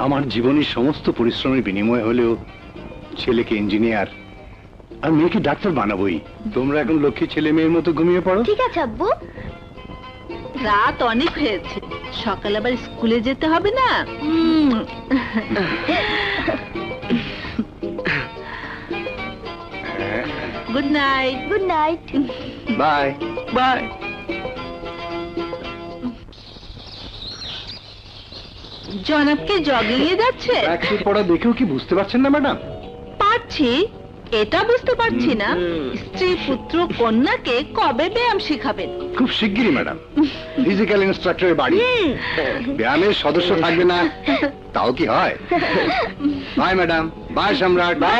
আমার জীবনের সমস্ত পরিশ্রমের বিনিময় হলেও ছেলেকে ইঞ্জিনিয়ার আর মেয়েকে ডাক্তার বানাবোই। তোমরা এখন লক্ষ্মী ছেলে মেয়ের মতো ঘুমিয়ে পড়ো। ঠিক আছে আব্বু। রাত অনেক হয়েছে, সকালে আবার স্কুলে যেতে হবে না। Good night. Good night. Bye bye. জনাবকে জগিং এ যাচ্ছে? ট্র্যাকসুট পরা দেখেও কি বুঝতে পারছেন না ম্যাডাম? পারছি, এটা বুঝতে পারছি না স্ত্রী পুত্র কন্যাকে কবে ব্যায়াম শিখাবেন? খুব শিগগিরই ম্যাডাম। ফিজিক্যাল ইন্সট্রাক্টরের বাড়ি, ব্যায়ামের সদস্য থাকবে না তাও কি হয়? বাই ম্যাডাম, বাই সম্রাট, bye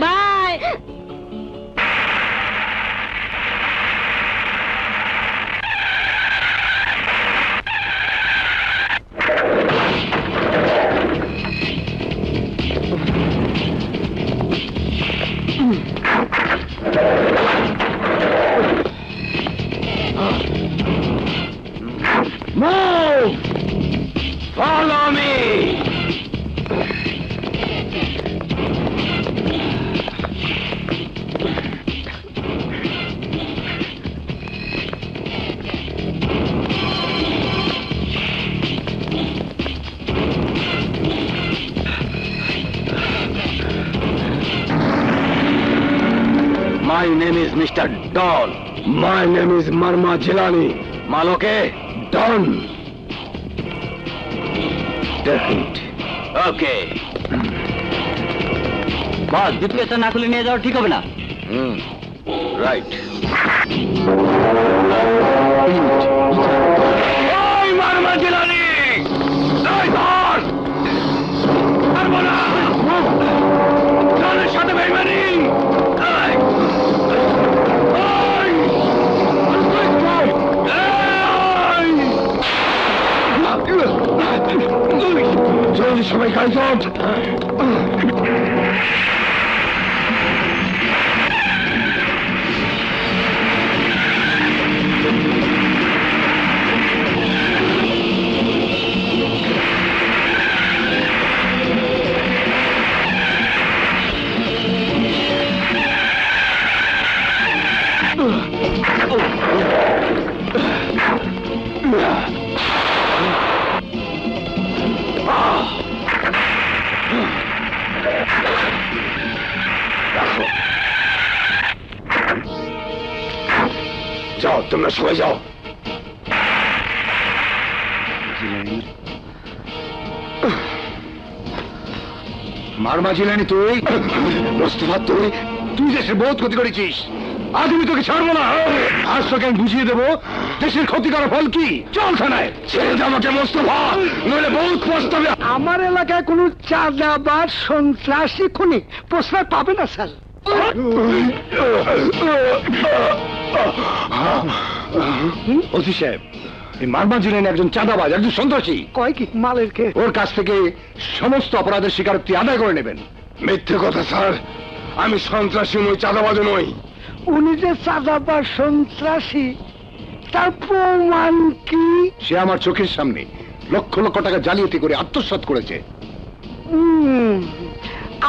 bye. Move! Follow me! My name is Mr. Don. My name is Marma Jilani. Maloke, Don. Take it. Okay. বস, ডিপ্রেসটা না খুলে নিয়ে যাওয়া ঠিক হবে না। Right. Oy Marma Jilani! Dai Don! Marmona! Don's সাথে বেইমানি! জলদি সবাই কাজ কর। যাও, তোমরা সবাই যাও। মারমা জিলানি, তুই মোস্তফা, তুই দেশের বহুত ক্ষতি করেছিস। আজ আমি তোকে ছাড়বো না। আজ তোকে আমি বুঝিয়ে দেবো দেশের ক্ষতি করার ফল কি। চল থানায়। ছেড়ে দে আমাকে মোস্তফা, নইলে বহুত পস্তাবে। আমার এলাকায় কোনো চাঁদাবাজ সন্ত্রাসী খুনি প্রশ্রয় পাবে না স্যার। ওসি সাহেব, এই মারমা জিলানি একজন চাঁদাবাজ, একজন সন্ত্রাসী। কয় কি মালের কে? ওর কাছ থেকে সমস্ত অপরাধের স্বীকারোক্তি আদায় করে নেবেন। মিথ্যে কথা স্যার, আমি সন্ত্রাসী নই, চাঁদাবাজও নই। উনি যে চাঁদাবাজ সন্ত্রাসী তার প্রমাণ কি? সে আমার চোখের সামনে লক্ষ লক্ষ টাকা জালিয়াতি করে আত্মসাৎ করেছে।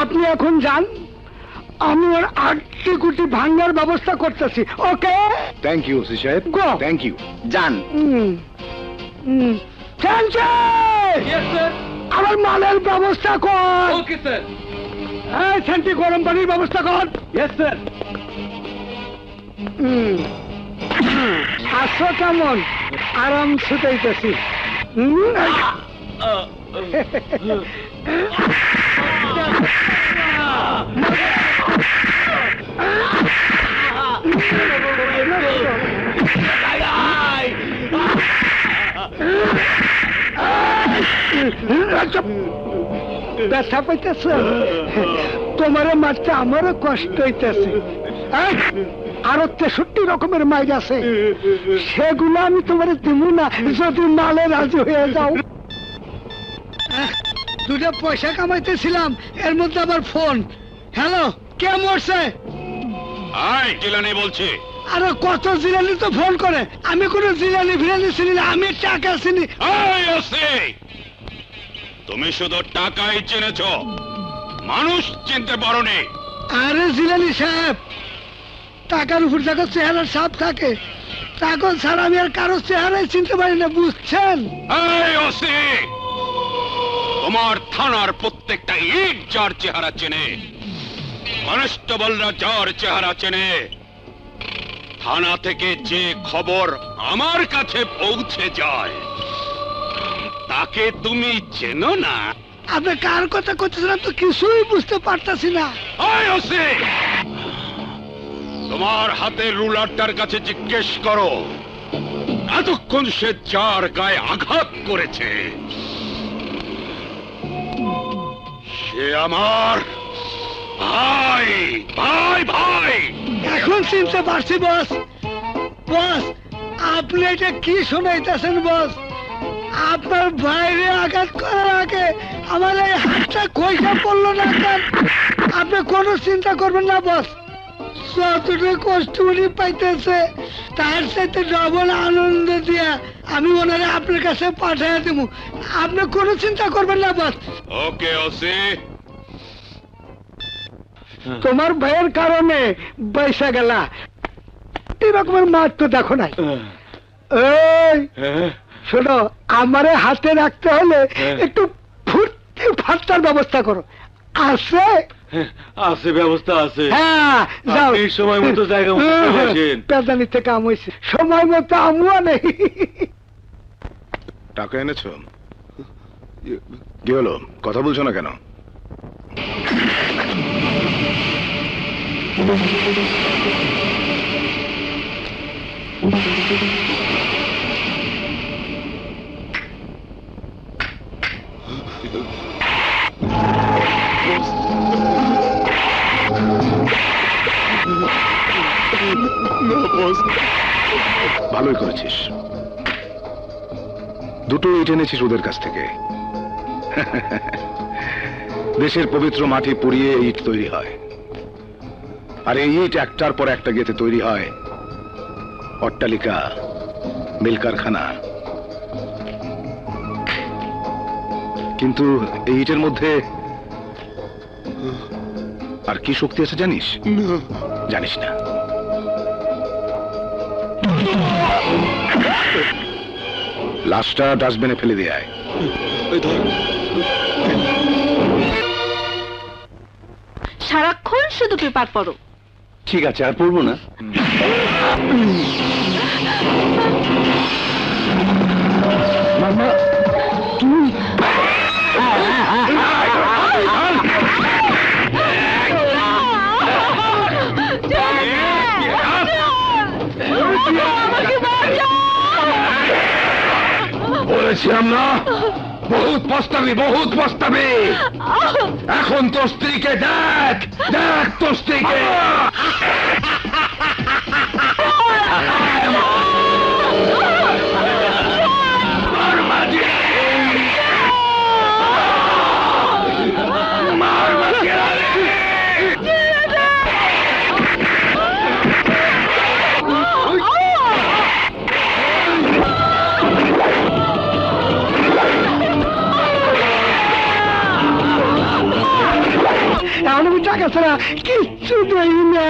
আপনি এখন যান, আমি ওর 8 কোটি ভাঙার ব্যবস্থা করতেছি। ওকে, থ্যাংক ইউ ওসি সাহেব, থ্যাংক ইউ। যান। আমার মালের ব্যবস্থা কর। Okay sir. হ্যাঁ, শান্তি গরম পানির ব্যবস্থা কর। Yes sir. আসো কেমন? আরাম ছুটাইতেছি। ব্যথা পাইতেছ? তোমারও মারতে আমারও কষ্ট হইতেছে। আরো 63 রকমের মাইর আছে, সেগুলো আমি তোমার দিব না যদি মালে রাজি হয়ে যাও। 2টা পয়সা কামাইতেছিলাম, এর মধ্যে আবার ফোন। হ্যালো, কে মরছে? জিলানি বলছি। আরে কত জিলানি তো ফোন করে, আমি কোনো জিলানি ফিরানি চিনি না, আমি টাকা চিনি। তুমি শুধু টাকাই চিনেছ, মানুষ চিনতে পারোনি। আরে জিলানি সাহেব, টাকার উপর যখন চেহারার ছাপ থাকে তখন ছাড়া আমি আর কারো চেহারাই চিনতে পারি না, বুঝছেন? এই ওসি, তোমার থানার প্রত্যেকটা ইট যার চেহারা চেনে, কনস্টেবলরা যার চেহারা চেনে, থানা থেকে যে খবর আমার কাছে পৌঁছে যায় তাকে তুমি চেনো না? আপনি কার কথা করতেছেন তো কিছুই বুঝতে পারতাছি না। এই ওসি, তোমার হাতের রুলারটার কাছে জিজ্ঞেস করো এতক্ষণ সে যার গায়ে আঘাত করেছে সে আমার ভাই ভাই ভাই। এখন চিনতে পারছি বস। বস, আপনি এটা কি শোনাইতেছেন বস? আপনার বাইরে আঘাত করার আগে আমার এই হাতটা কইটা পড়লো না কেন? আপনি কোনো চিন্তা করবেন না বস, যতটা কষ্ট উনি পাইতেছে তার সাথে ডবল আনন্দ দিয়া আমি ওনারে আপনার কাছে পাঠিয়ে দেব। আপনি কোনো চিন্তা করবেন না বস। ওকে ওসি, তোমার ভাইয়ের কারণে বাইসা গেলা, এরকমের মার তো দেখো নাই। এই শোনো, আমারে হাতে রাখতে হলে একটু ফুর্তি ফাট্টার ব্যবস্থা করো। আছে আছে, ব্যবস্থা আছে। হ্যাঁ, যাও। আপনি সময় মতো জায়গা মতো চলে আসেন। পেদানিতে কাম হয়েছে, সময় মতো আমুয়া নেই। টাকা এনেছো? কি হলো, কথা বলছো না কেন? ভালোই করেছিস, দুটো ইট এনেছিস ওদের কাছ থেকে। দেশের পবিত্র মাটি পুড়িয়ে ইট তৈরি হয়, আর এই ইট একটার পর একটা গেতে তৈরি হয় অট্টালিকা, মিল কারখানা। কিন্তু এই ইটের মধ্যে আর কি শক্তি আছে জানিস? জানিস না। লাশটা ডাস্টবিনে ফেলে দিয়ে আয়। সারাক্ষণ শুধু পেপার পড়ো। ঠিক আছে, আর পড়বো না। মামা, তুই বলেছিলাম না, বহুত পস্তাবি, বহুত পস্তাবি। এখন তোর স্ত্রীকে দেখ, দেখ তোর স্ত্রীকে। আমি টাকা ছাড়া কিচ্ছু দেই না।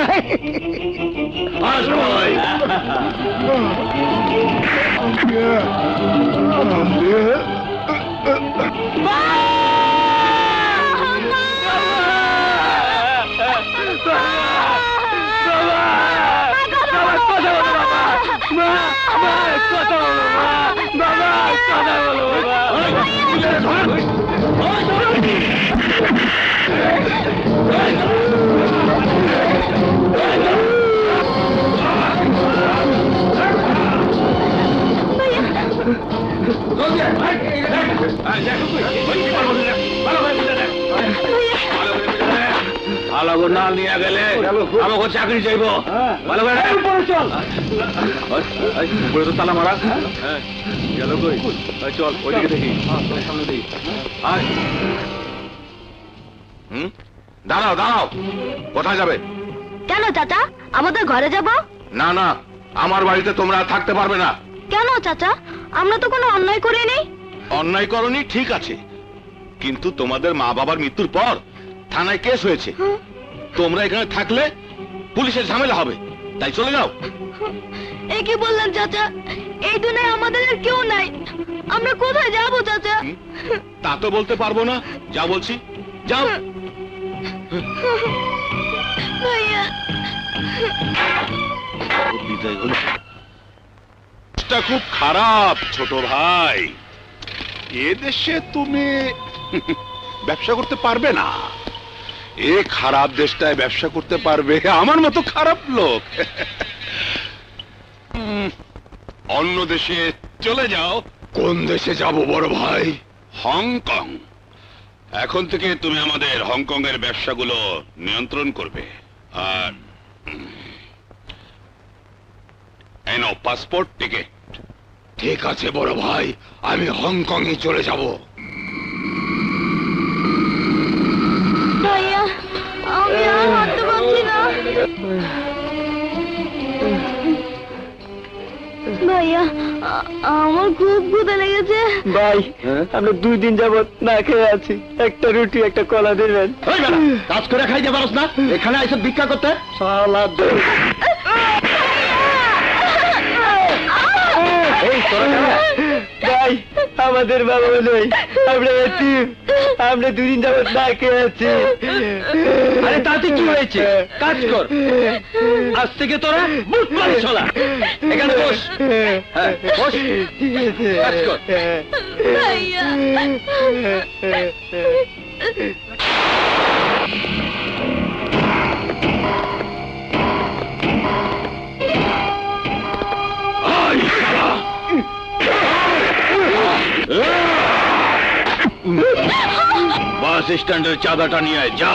ভালো করে না নিয়ে গেলে আমাকে চাকরি চাইব। ভালো করে চল, উপরে তো তালা মারা। গেল কই? চল ওইদিকে দেখি, সামনে দেখি। দাঁড়াও দাঁড়াও, কোথায় যাবে? কেন চাচা, আমাদের ঘরে যাব? না না, আমার বাড়িতে তোমরা থাকতে পারবে না। কেন চাচা, আমরা তো কোনো অন্যায় করিনি। অন্যায় করনি ঠিক আছে, কিন্তু তোমাদের মা বাবার মৃত্যুর পর থানায় কেস হয়েছে। তোমরা এখানে থাকলে পুলিশের ঝামেলা হবে, তাই চলে যাও। এ কি বললেন চাচা? এই দুনিয়ায় আমাদের আর কেউ নাই, আমরা কোথায় যাব চাচা? তা তো বলতে পারবো না, যা বলছি যাও। ভাইয়া, বিদায় হলো। এটা খুব খারাপ ছোট ভাই, এ দেশে তুমি ব্যবসা করতে পারবে না। এ খারাপ দেশটায় ব্যবসা করতে পারবে আমার মতো খারাপ লোক। অন্য দেশে চলে যাও। কোন দেশে যাব বড় ভাই? হংকং। এখন থেকে তুমি আমাদের হংকং এর ব্যবসাগুলো নিয়ন্ত্রণ করবে। আর এই নাও পাসপোর্ট টিকিট। ঠিক আছে বড় ভাই, আমি হংকং এ চলে যাব। ভাইয়া, আমি আর হাঁটতে পারছি না। ভাইয়া, আমার খুব ক্ষুধা লেগেছে। ভাই আমরা 2 দিন যাবত না খেয়ে আছি, একটা রুটি একটা কলা দেবেন। কাজ করে খাইতে পারস না, এখানে এসে ভিক্ষা করতে? শালা ভাই আমাদের বাবা নেই, আমরা এতিম, আমরা 2 দিন যাবত না খেয়ে আছি। আরে তাতে কি হয়েছে? কাজ কর, আজ থেকে তোরা বুট মারি চলা। এখানে বস, বস, কাজ কর। ভাইয়া, বাস স্ট্যান্ডের চাঁদাটা নিয়ে যা।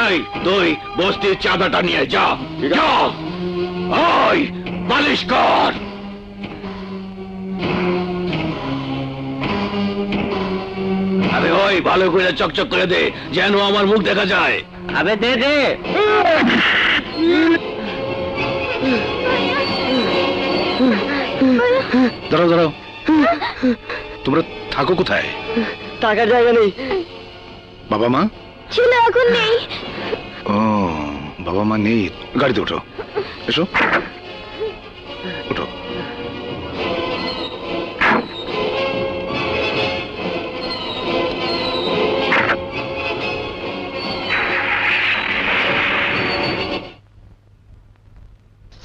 আয় তুই বস্তির চাঁদাটা নিয়ে যা, যা। আয় বালিশ কর। আরে ওই ভালো করে চকচক করে দে, যেন আমার মুখ দেখা যায়। আবে দে দে। দাঁড়াও দাঁড়াও, তোমরা থাকো কোথায়? টাকার জায়গা নেই। বাবা মা? ছিল, এখন নেই। ও, বাবা মা নেই। গাড়িতে ওঠো, এসো, ওঠো।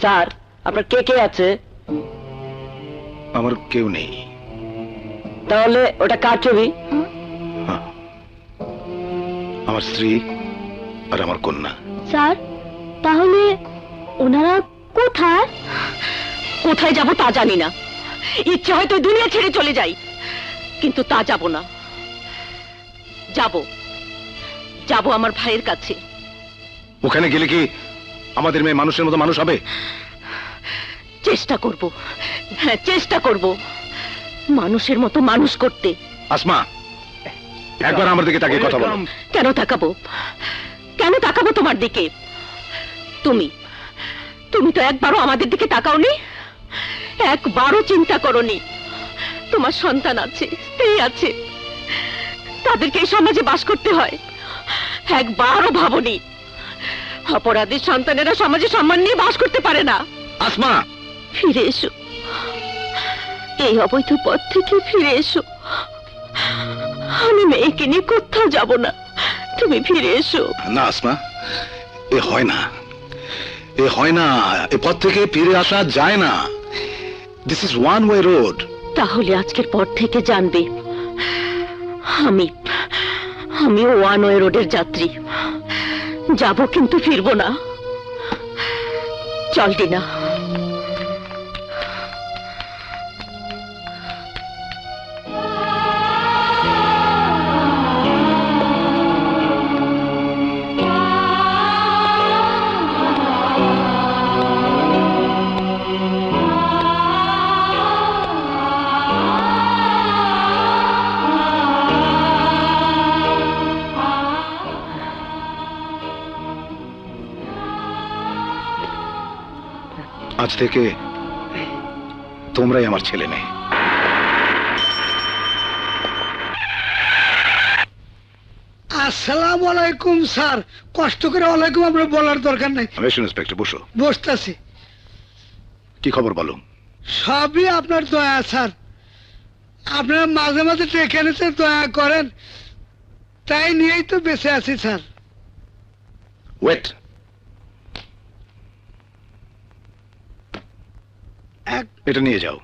স্যার আপনার কে কে আছে? আমার কেউ নেই। তাহলে ওটা কার ছবি? হ্যাঁ, আমার স্ত্রী আর আমার কন্যা। স্যার, তাহলে ওনারা কোথায়? কোথায় যাব তা জানি না। ইচ্ছে হয়তো দুনিয়া ছেড়ে চলে যাই, কিন্তু তা যাব না। যাব, যাব আমার ভাইয়ের কাছে। ওখানে গেলে কি আমাদের মেয়ে মানুষের মতো মানুষ হবে? চেষ্টা করব, হ্যাঁ চেষ্টা করব মানুষের মতো মানুষ করতে। আসমা, একবার আমার দিকে তাকিয়ে কথা বলো। কেন তাকাবো? কেন তাকাবো তোমার দিকে? তুমি তুমি তো একবারও আমাদের দিকে তাকাওনি, একবারও চিন্তা করোনি। তোমার সন্তান আছে, স্ত্রী আছে, তাদেরকে এই সমাজে বাস করতে হয়, একবারও ভাবনি। অপরাধীর সন্তানেরা সমাজে সম্মান নিয়ে বাস করতে পারে না। আসমা, ফিরে এসো, এই অবৈধ পথ থেকে ফিরে এসো। আমি মেয়েকে নিয়ে কোথাও যাব না, তুমি ফিরে এসো। না আসমা, এ হয় না, এ হয় না। এ পথ থেকে ফিরে আসা যায় না। This is one way road. তাহলে আজকের পর থেকে জানবে আমি ওয়ান ওয়ে রোডের যাত্রী। যাব কিন্তু ফিরবো না। চল ডিনা। আজ থেকে তোমরাই আমার ছেলে মেয়ে। আসসালামু আলাইকুম স্যার। কষ্ট করে ওয়ালাইকুম আপনার বলার দরকার নাই। বেশ ইন্সপেক্টর, বসো। বসতেছি। কি খবর বলো? সবই আপনার দয়া স্যার। আপনারা মাঝে মাঝে ডেকে নিতে দয়া করেন, তাই নিয়েই তো বেঁচে আছি স্যার। ওয়েট। এটা নিয়ে যাও।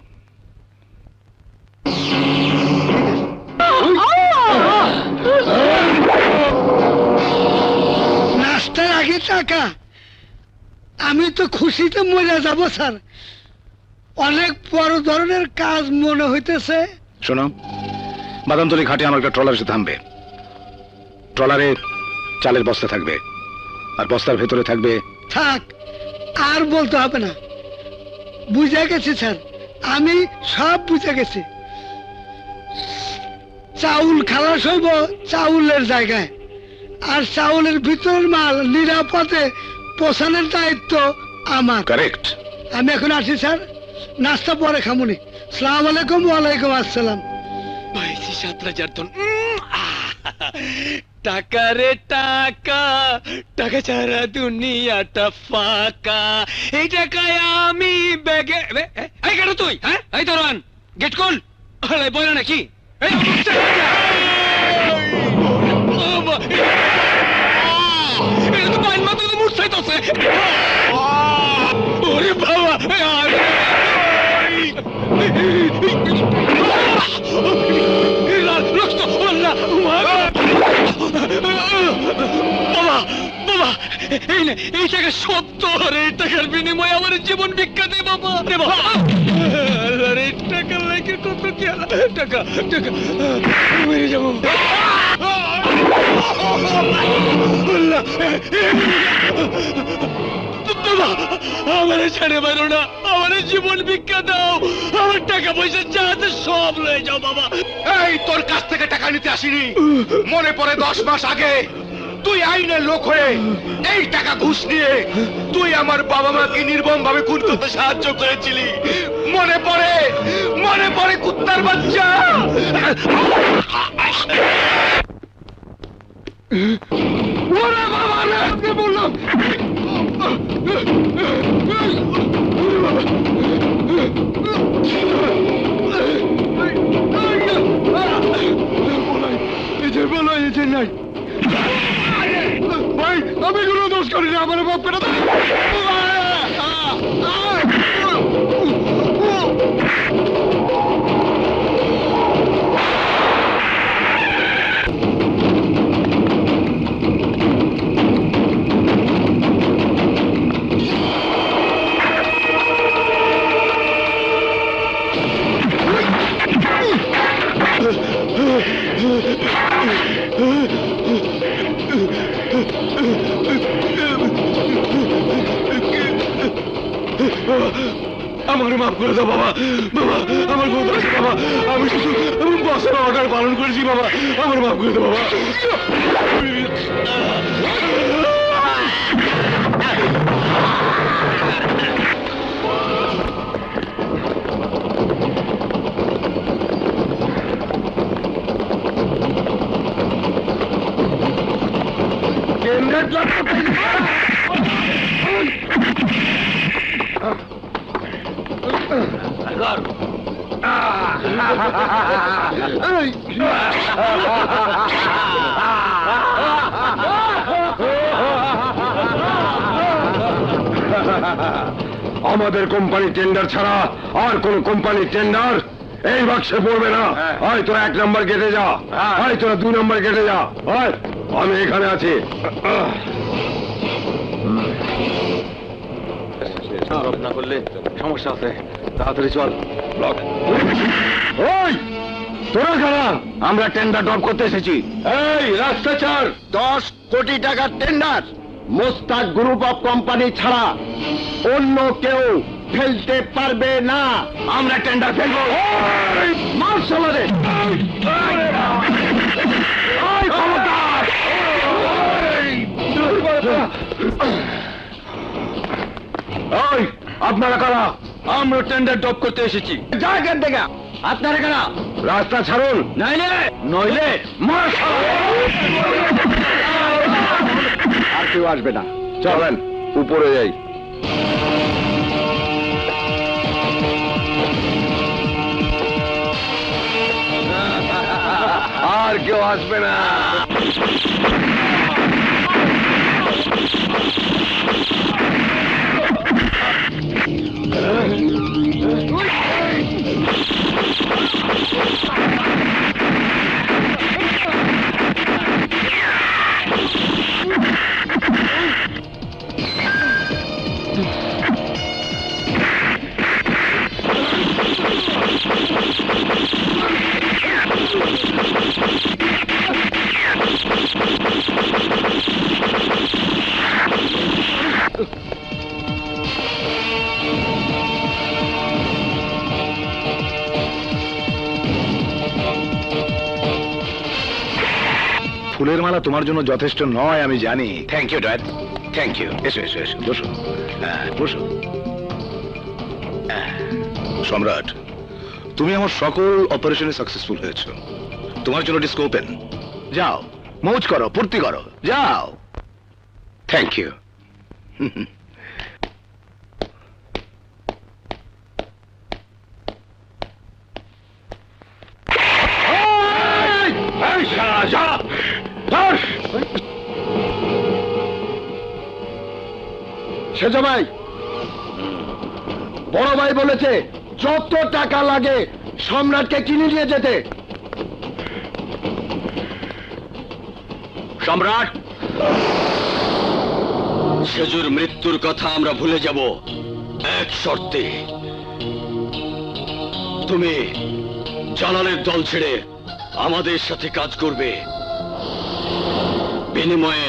নাস্তার আগে টাকা? আমি তো খুশিতে মরে যাব স্যার। অনেক বড় ধরনের কাজ মনে হইতেছে। শোনো, বাদামতলি ঘাটে আমার একটা ট্রলার এসে থামবে। ট্রলারে চালের বস্তা থাকবে, আর বস্তার ভেতরে থাকবে। থাক, আর বলতে হবে না। বুঝে গেছি স্যার, আমি সব বুঝে গেছি। চাউল খালাস হইব চাউলের জায়গায়, আর চাউলের ভিতরের মাল নিরাপদে পৌঁছানোর দায়িত্ব আমার। কারেক্ট। আমি এখন আসি স্যার, নাস্তা পরে খামুনি। সালাম আলাইকুম। ওয়ালাইকুম আসসালাম। পাইছি 7,000 টন। টাকা রে টাকা, টাকা ছাড়া দুনিয়াটা ফাঁকা। এই টাকায় আমি ব্যাগে। এই কেন তুই? হ্যাঁ, এই দারোয়ান, গেট খোল। আরে বল নাকি? এই এটা তো বাইন মাত্র তো মুড়ছাই তো আছে। ওরে বাবা, রক্ত! বাবা বাবা, এই না, এই টাকা সব তোর। এই টাকার বিনিময়ে আমার জীবন ভিক্ষা দে বাবা। রে বাবা, আরে টাকা লাগে কত কি টাকা, টাকা মেরে যাবো। বাবা, আমার ছেড়ে বেরো না, আমার জীবন ভিক্ষা দাও। আমার টাকা পয়সা যা আছে সব লয়ে যাও বাবা। এই তোর কাছ থেকে টাকা নিতে আসিনি। মনে পড়ে 10 মাস আগে তুই আইনের লোক হয়ে এই টাকা ঘুষ নিয়ে তুই আমার বাবা মাকে নির্মম ভাবে খুন করতে সাহায্য করেছিলি। মনে পড়ে, মনে পড়ে কুত্তার বাচ্চা। ওরে বাবা রে, আমি বললাম নাই ভাই, আমি কোনো দোষ করি না। আমার বাপ পেটা আমার মাফ করে দাও বাবা। বাবা, আমার ভুল হয়েছে বাবা। আমি শুধু বসের অর্ডার পালন করেছি বাবা। আমার মাফ করে দাও বাবা। আমাদের কোম্পানি টেন্ডার ছাড়া আর কোন কোম্পানি টেন্ডার এই বাক্সে পড়বে না। হয় তোরা 1 নম্বর গেটে যা, হয় তোরা 2 নম্বর গেটে যা। হয় আমি এখানে আছি। না করলে সমস্যা আছে, তাড়াতাড়ি চল। ওই তোরা কারা? আমরা টেন্ডার ড্রপ করতে এসেছি। এই রাস্তা ছাড়। 10 কোটি টাকার tender Mostaq group of company ছাড়া অন্য কেউ ফেলতে পারবে না। আমরা টেন্ডার ফেলবো। মার্শাল রে, আপনারা কারা? আমরা টেন্ডার ড্রপ করতে এসেছি। জায়গার দেখা আপনারা কেনা রাস্তা ছাড়ুন, নইলে নইলে মার আর কেউ আসবে না। চলেন উপরে যাই। আর কেউ আসবে না। ফুলের মালা তোমার জন্য যথেষ্ট নয় আমি জানি। Thank you dad, thank you. এসো এসো এসো, বসো। বসো। সম্রাট, তুমি আমার সকল অপারেশনে সাকসেসফুল হয়েছো। তোমার জন্য ডিস্কো ওপেন। যাও, মৌজ করো, ফুর্তি করো, যাও। Thank you. সেজ ভাই, বড় ভাই বলেছে যত টাকা লাগে সম্রাটকে কিনে নিয়ে যেতে। সম্রাট, সেজুর মৃত্যুর কথা আমরা ভুলে যাব এক শর্তে। তুমি জালালের দল ছেড়ে আমাদের সাথে কাজ করবে। বিনিময়ে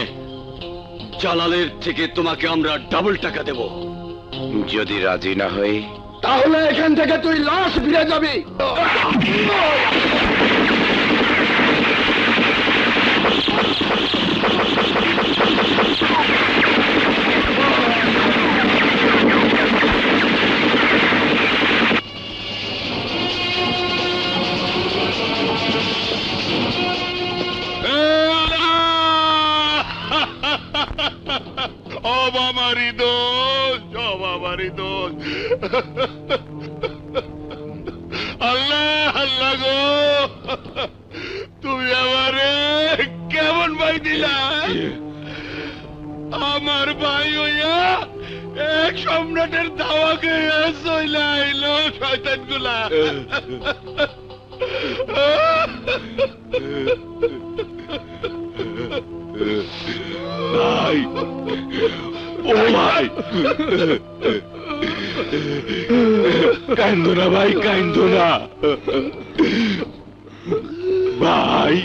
জালালের থেকে তোমাকে আমরা ডাবল টাকা দেব। যদি রাজি না হই তাহলে এখান থেকে তুই লাশ ফিরে যাবি। আমারই দোষ, আমারই দোষ। আল্লাহ আল্লাহ গো, তুমি আমারে কেমন ভাই দিলা? আমার ভাই হইয়া এক সম্রাটের দাওয়াকে চইলা আইলো শয়তান গুলা। ভাই, ও ভাই, কান্দো না ভাই, কান্দো না ভাই।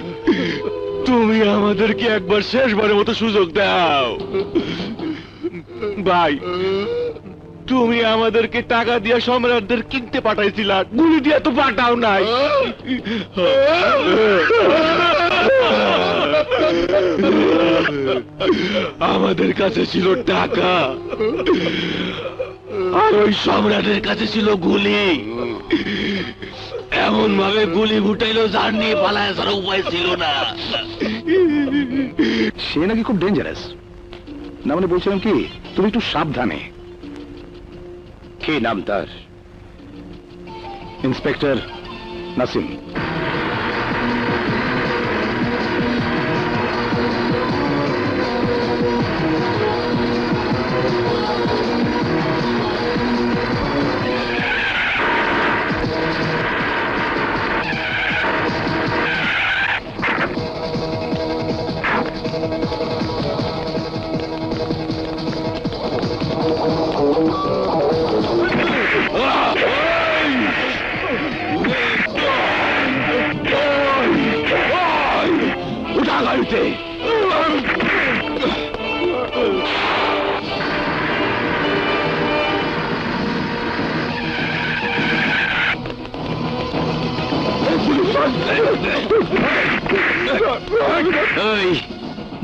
তুমি আমাদেরকে একবার শেষবারের মতো সুযোগ দাও ভাই। তুমি আমাদেরকে টাকা দিয়ে সম্রাটদের কিনতে পাঠাইছিলা, গুলি দিয়ে তো পাঠাও নাই। আমাদের কাছে ছিল টাকা, আর ওই সম্রাটের কাছে ছিল গুলি। এমন ভাবে গুলি ফুটাইলো যার নিয়ে পালায় ছাড়া উপায় ছিল না। সে নাকি খুব ডেঞ্জারাস। না মানে বলছিলাম কি, তুমি একটু সাবধানে। কি নাম তার? ইন্সপেক্টর নাসিম।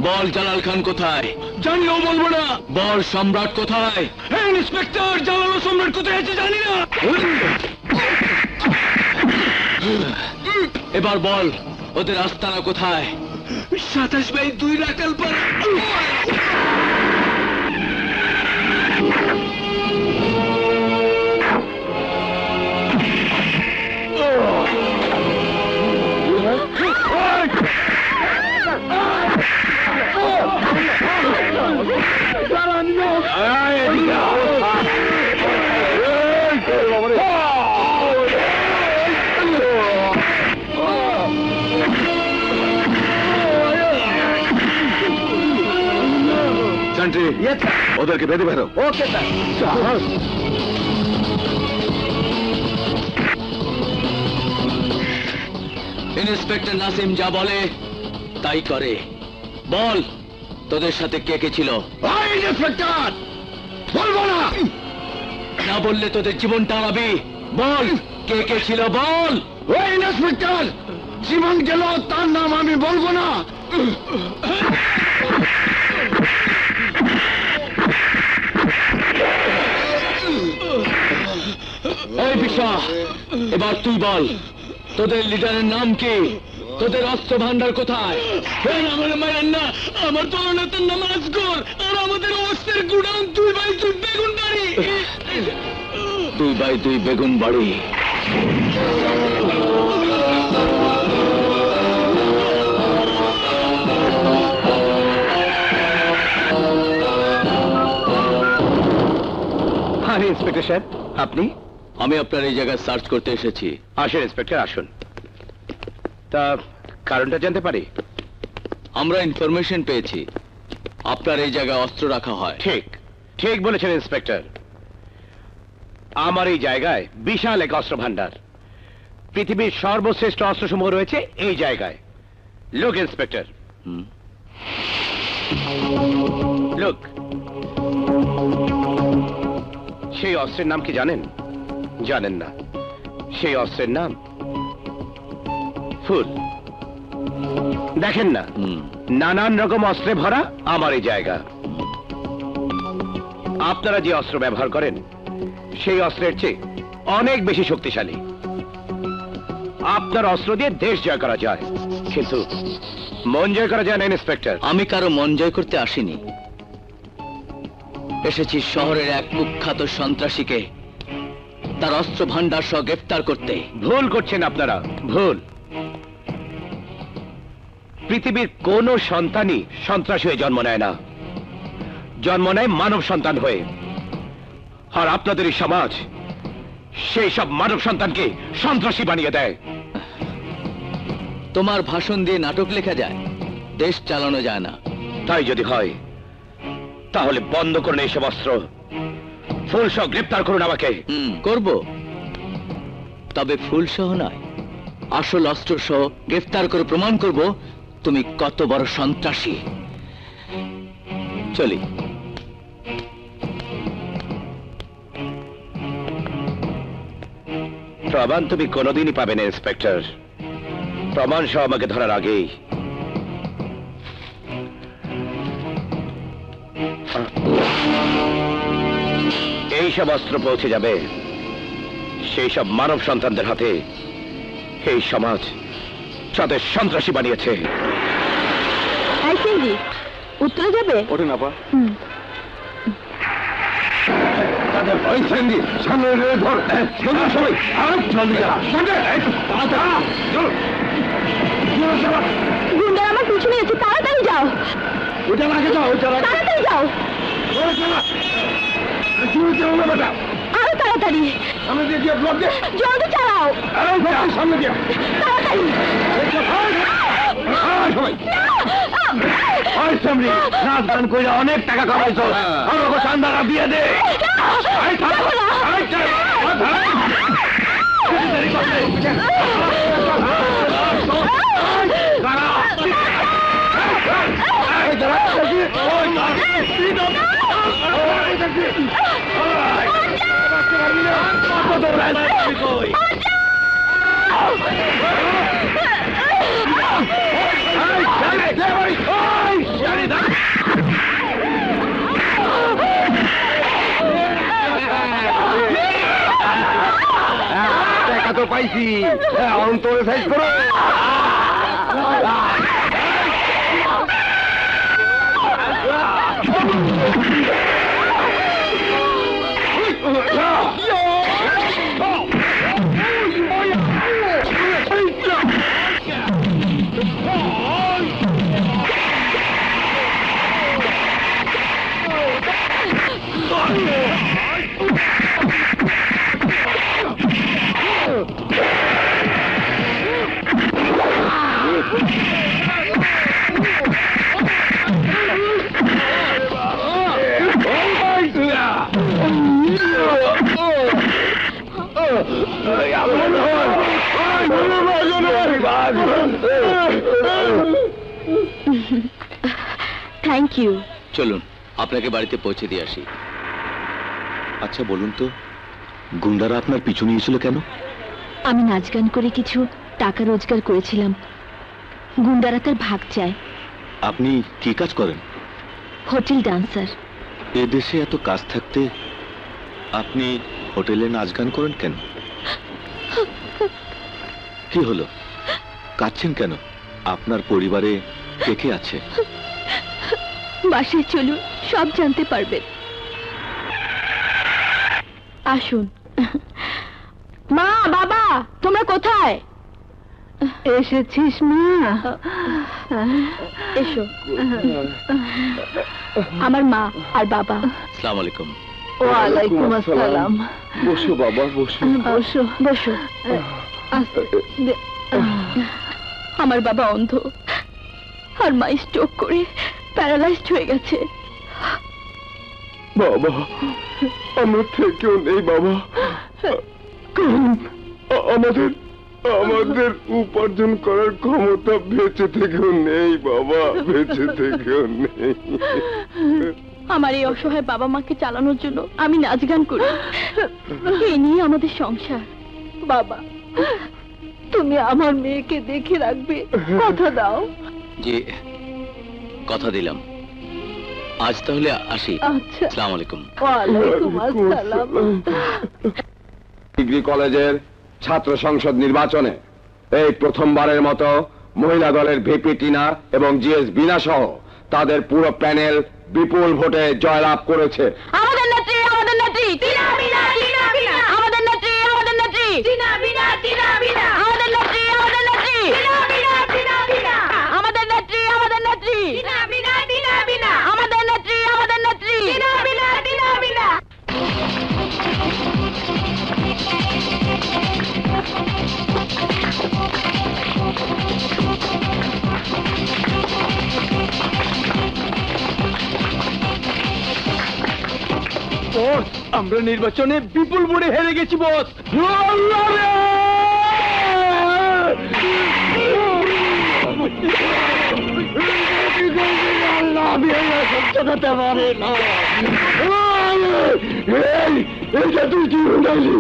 বল জালাল খান কোথায়? জানিও বলবো না। বল সম্রাট কোথায়? ইন্সপেক্টর, জালাল সম্রাট কোথায় আছে জানি না। এবার বল ওদের আস্তানা কোথায়? 27/2 রাখালপাড়া। ওদেরকে বেঁধে বেরো। Okay sir. ইন্সপেক্টর নাসিম যা বলে তাই করে। বল তোদের সাথে কে কে ছিল? ইন্সপেক্টর বলবো না। না বললে তোদের জীবনটা হারাবি। বল কে কে ছিল বল। ওই ইন্সপেক্টর জীবন গেল, তার নাম আমি বলবো না। এই বিশা, এবার তুই বল তোদের লিডারের নাম কি? তোদের অস্ত্র ভান্ডার কোথায়? আমার মায়ের না, আমার দলনেতার নাম আজগর, আর আমাদের অস্ত্রের গুদাম 2/2 বেগুন বাড়ি। 2/2 বেগুন বাড়ি। হ্যাঁ ইন্সপেক্টর সাহেব, আপনি? আমি আপনার এই জায়গায় সার্চ করতে এসেছি। আসুন ইন্সপেক্টর আসুন। তা কারণটা জানতে পারি? আমরা ইনফরমেশন পেয়েছি আপনার এই জায়গায় অস্ত্র রাখা হয়। ঠিক ঠিক বলেছেন ইন্সপেক্টর। আমার এই জায়গায় বিশাল এক অস্ত্র ভান্ডার। পৃথিবীর সর্বশ্রেষ্ঠ অস্ত্রসমূহ রয়েছে এই জায়গায়। Look inspector, look. সেই অস্ত্রের নাম কি জানেন? জানেন না? সেই অস্ত্রের নাম ফুল। দেখেন না, নানান রকম অস্ত্রে ভরা আমার এই জায়গা। আপনারা যে অস্ত্র ব্যবহার করেন সেই অস্ত্রের চেয়ে অনেক বেশি শক্তিশালী। আপনার অস্ত্র দিয়ে দেশ জয় করা যায়, কিন্তু মন জয় করা যায় না ইন্সপেক্টর। আমি কারো মন জয় করতে আসিনি, এসেছি শহরের এক কুখ্যাত সন্ত্রাসীকে তার অস্ত্র ভান্ডার সহ গ্রেফতার করতে। ভুল করছেন আপনারা, ভুল। পৃথিবীর কোন সন্তানই সন্ত্রাসী হয়ে জন্ম নেয় না, জন্ম নেয় মানব সন্তান হয়ে। আর আপনাদের এই সমাজ সেই সব মানব সন্তানকে সন্ত্রাসী বানিয়ে দেয়। তোমার ভাষণ দিয়ে নাটক লেখা যায়, দেশ চালানো যায় না। তাই যদি হয় তাহলে বন্ধ করুন এইসব অস্ত্র, ফুল সহ গ্রেপ্তার করুন আমাকে। করব, তবে ফুল সহ নয়, আসল অস্ত্র সহ গ্রেফতার করে প্রমাণ করব তুমি কত বড় সন্ত্রাসী। চলি। প্রমাণ তুমি কোনোদিনই পাবে না ইন্সপেক্টর। প্রমাণ সহ আমাকে ধরার আগেই এইসব অস্ত্র পৌঁছে যাবে সেই সব মানব সন্তানদের হাতে এই সমাজ যাদের সন্ত্রাসী বানিয়েছে। উত্তরে যাবে? ওঠে না পা। সামনে ধর সবাই। গুন্ডারা আমার পিছনে আছে, তাড়াতাড়ি যাও। ওটা রাখে যাও, ওটা রাখে তাড়াতাড়ি যাও, বেটা। আরো তাড়াতাড়ি। সামনে দিয়ে দিয়ে ব্লক দিয়ে জলদি চালাও, সামনে দিয়ে তাড়াতাড়ি। সামনে নাচ গান করে অনেক টাকা কামাইছ, আমাকে চান্দাটা দিয়ে দে। তো পাইছি, অন্তরে সাইজ করো। Thank you. চলুন আপনাকে বাড়িতে পৌঁছে দিয়ে আসি। আচ্ছা বলুন তো, গুন্ডারা আপনার পিছু নিয়েছিল কেন? আমি নাচ গান করে কিছু টাকা রোজগার করেছিলাম, গুন্ডারা তার ভাগ চায়। আপনি কি কাজ করেন? Hotel dancer. এ দেশে এত কাজ থাকতে আপনি হোটেলে নাচ গান করেন কেন? কি হলো, কাঁদছেন কেন? আপনার পরিবারে কে কে আছে? বাসায় চলুন, সব জানতে পারবেন। আসুন। মা, বাবা, তোমরা কোথায়? এসেছিস মা? এসো। আমার মা আর বাবা। আসসালামু আলাইকুম। ওয়ালাইকুম আসসালাম। বসো বাবা, বসো। বসো বসো। আমার বাবা অন্ধ আর মা স্ট্রোক করে প্যারালাইজড হয়ে গেছে। বাবা, আমরা থেকেও নেই বাবা, কারণ আমাদের উপার্জন করার ক্ষমতা বেঁচে থেকেও নেই বাবা, বেঁচে থেকেও নেই। আমার এই অসহায় বাবা মাকে চালানোর জন্য আমি নাচ গান করি, এই নিয়ে আমাদের সংসার। বাবা, তুমি আমার মেয়েকে দেখে রাখবে, কথা দাও। জি, কথা দিলাম। আজ তাহলে আসি। আচ্ছা। আসসালামু আলাইকুম। ওয়ালাইকুম আসসালাম। ডিগ্রি কলেজের ছাত্র সংসদ নির্বাচনে এই প্রথমবারের মতো মহিলা দলের ভিপি টিনা এবং জিএস বিনা সহ তাদের পুরো প্যানেল বিপুল ভোটে জয়লাভ করেছে। আমাদের নেত্রী, আমাদের নেত্রী টিনা বিনা, টিনা বিনা। আমাদের নেত্রী, আমাদের নেত্রী টিনা বিনা, টিনা বিনা। আমাদের নেত্রী, আমাদের নেত্রী টিনা বিনা, টিনা বিনা। আমাদের নেত্রী, আমাদের নেত্রী টিনা বিনা, টিনা বিনা। আমাদের নেত্রী, আমাদের নেত্রী টিনা বিনা, টিনা বিনা। আমরা নির্বাচনে বিপুল ভোটে হেরে গেছি বস। আমি সহ্য করতে পারি না। এইটা তুই কি উঠাইলি?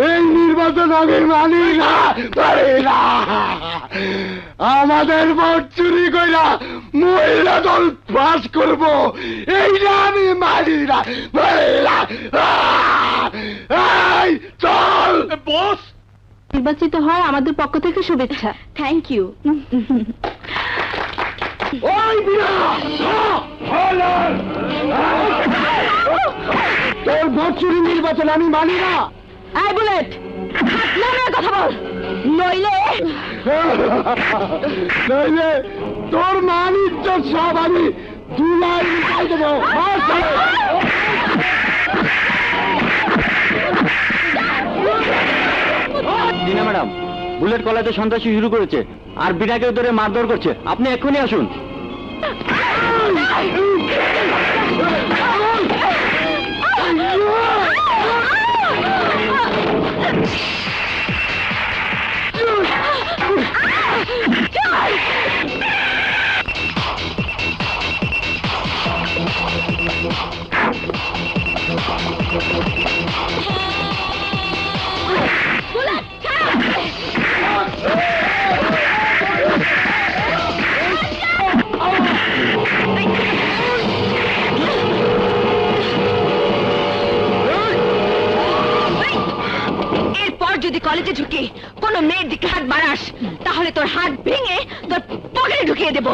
এই নির্বাচন আমি মানি না, পারি না। আমাদের ভোট চুরি কইরা মহিলা দল পাস করবো, এইটা আমি মানি না, পারি না। চল বস। নির্বাচিত হয় আমাদের পক্ষ থেকে শুভেচ্ছা। Thank you. ওই বিনা তোর ভোট চুরি নির্বাচন আমি মানি না। এই বুলেট, নামে কথা বল, নইলে নইলে তোর মান ইজ্জত সব আমি দুলাই মিটাই দেবো। টিনা ম্যাডাম, বুলেট কলেজে সন্ত্রাসী শুরু করেছে আর বিনাকে ধরে মারধর করছে, আপনি এক্ষুনি আসুন। দিয়ে দেব।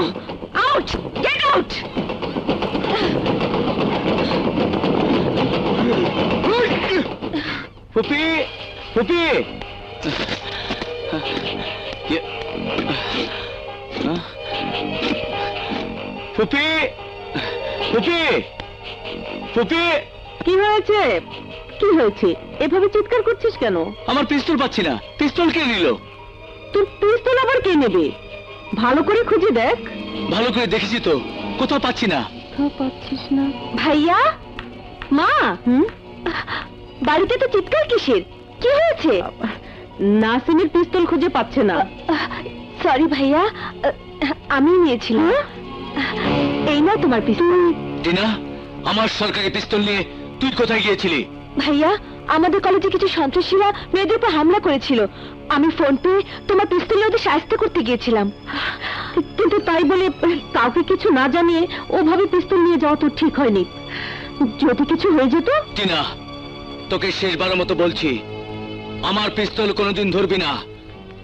Out, get out. ফুপি, ফুপি, ফুপি, ফুপি, ফুপি। কি হয়েছে? কি হয়েছে? এভাবে চিৎকার করছিস কেন? আমার পিস্তল পাচ্ছি না। পিস্তল কে নিল? তোর পিস্তল আবার কে নেবে? ভালো করে খুঁজে দেখ। ভালো করে দেখেছি তো, কোথাও পাচ্ছি না। পাচ্ছিস না? ভাইয়া, মা, বাড়িতে তো চিৎকার কিসের? কি হয়েছে? নাসিমের পিস্তল খুঁজে পাচ্ছে না। সরি ভাইয়া, আমি নিয়েছিলাম। এই না তোমার পিস্তল। টিনা, আমার সরকারি পিস্তল নিয়ে তুই কোথায় গিয়েছিলি? ভাইয়া, আমাদের কলেজে কিছু সন্ত্রাসীরা মেয়েদের উপর হামলা করেছিল। আমি ফোন পেয়ে তোমার পিস্তলে ওদের সাহায্য করতে গিয়েছিলাম, কিন্তু তাই বলে কাউকে কিছু না জানিয়ে ওভাবে পিস্তল নিয়ে যাওয়া তো ঠিক হয়নি। যদি কিছু হয়ে যেত। টিনা, তোকে শেষবারের মতো বলছি, আমার পিস্তল কোনোদিন ধরবি না,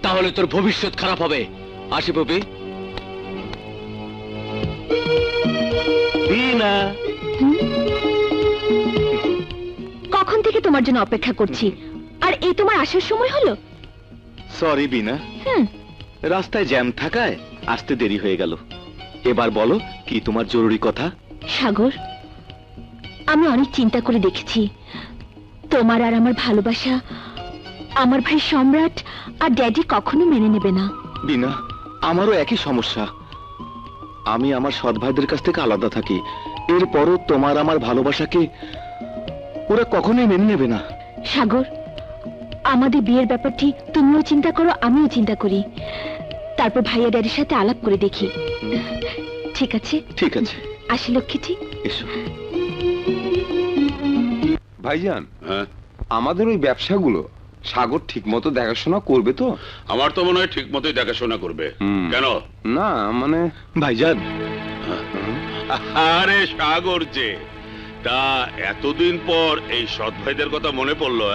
তাহলে তোর ভবিষ্যৎ খারাপ হবে। আসি পপি। টিনা, কখন থেকে তোমার জন্য অপেক্ষা করছি, আর এই তোমার আসার সময় হলো? সরি বিনা, রাস্তায় জ্যাম থাকায় আসতে দেরি হয়ে গেল। এবার বলো কি তোমার জরুরি কথা? সাগর, আমি অনেক চিন্তা করে দেখেছি, তোমার আর আমার ভালোবাসা আমার ভাই সম্রাট আর ড্যাডি কখনো মেনে নেবে না। বিনা, আমারও একই সমস্যা। আমি আমার সৎ ভাইদের কাছ থেকে আলাদা থাকি, এরপরও তোমার আমার ভালোবাসাকে ওরা কখনোই মেনে নেবে না। সাগর, আমাদের বিয়ের ব্যাপারটি তুমিও চিন্তা করো, আমিও চিন্তা করি, তারপর ভাইয়া ড্যাডির সাথে আলাপ করে দেখি। ঠিক আছে? ঠিক আছে, আসি লক্ষ্মীটি। এসো। ভাইজান, হ্যাঁ, আমাদের ওই ব্যবসাগুলো সাগর ঠিক মতো দেখাশোনা করবে তো? আমার তো মনে হয় ঠিক মতোই দেখাশোনা করবে। কেন? না মানে ভাইজান, আরে সাগর যে, তা এতদিন পর এই সৎ ভাইদের কথা মনে পড়লো?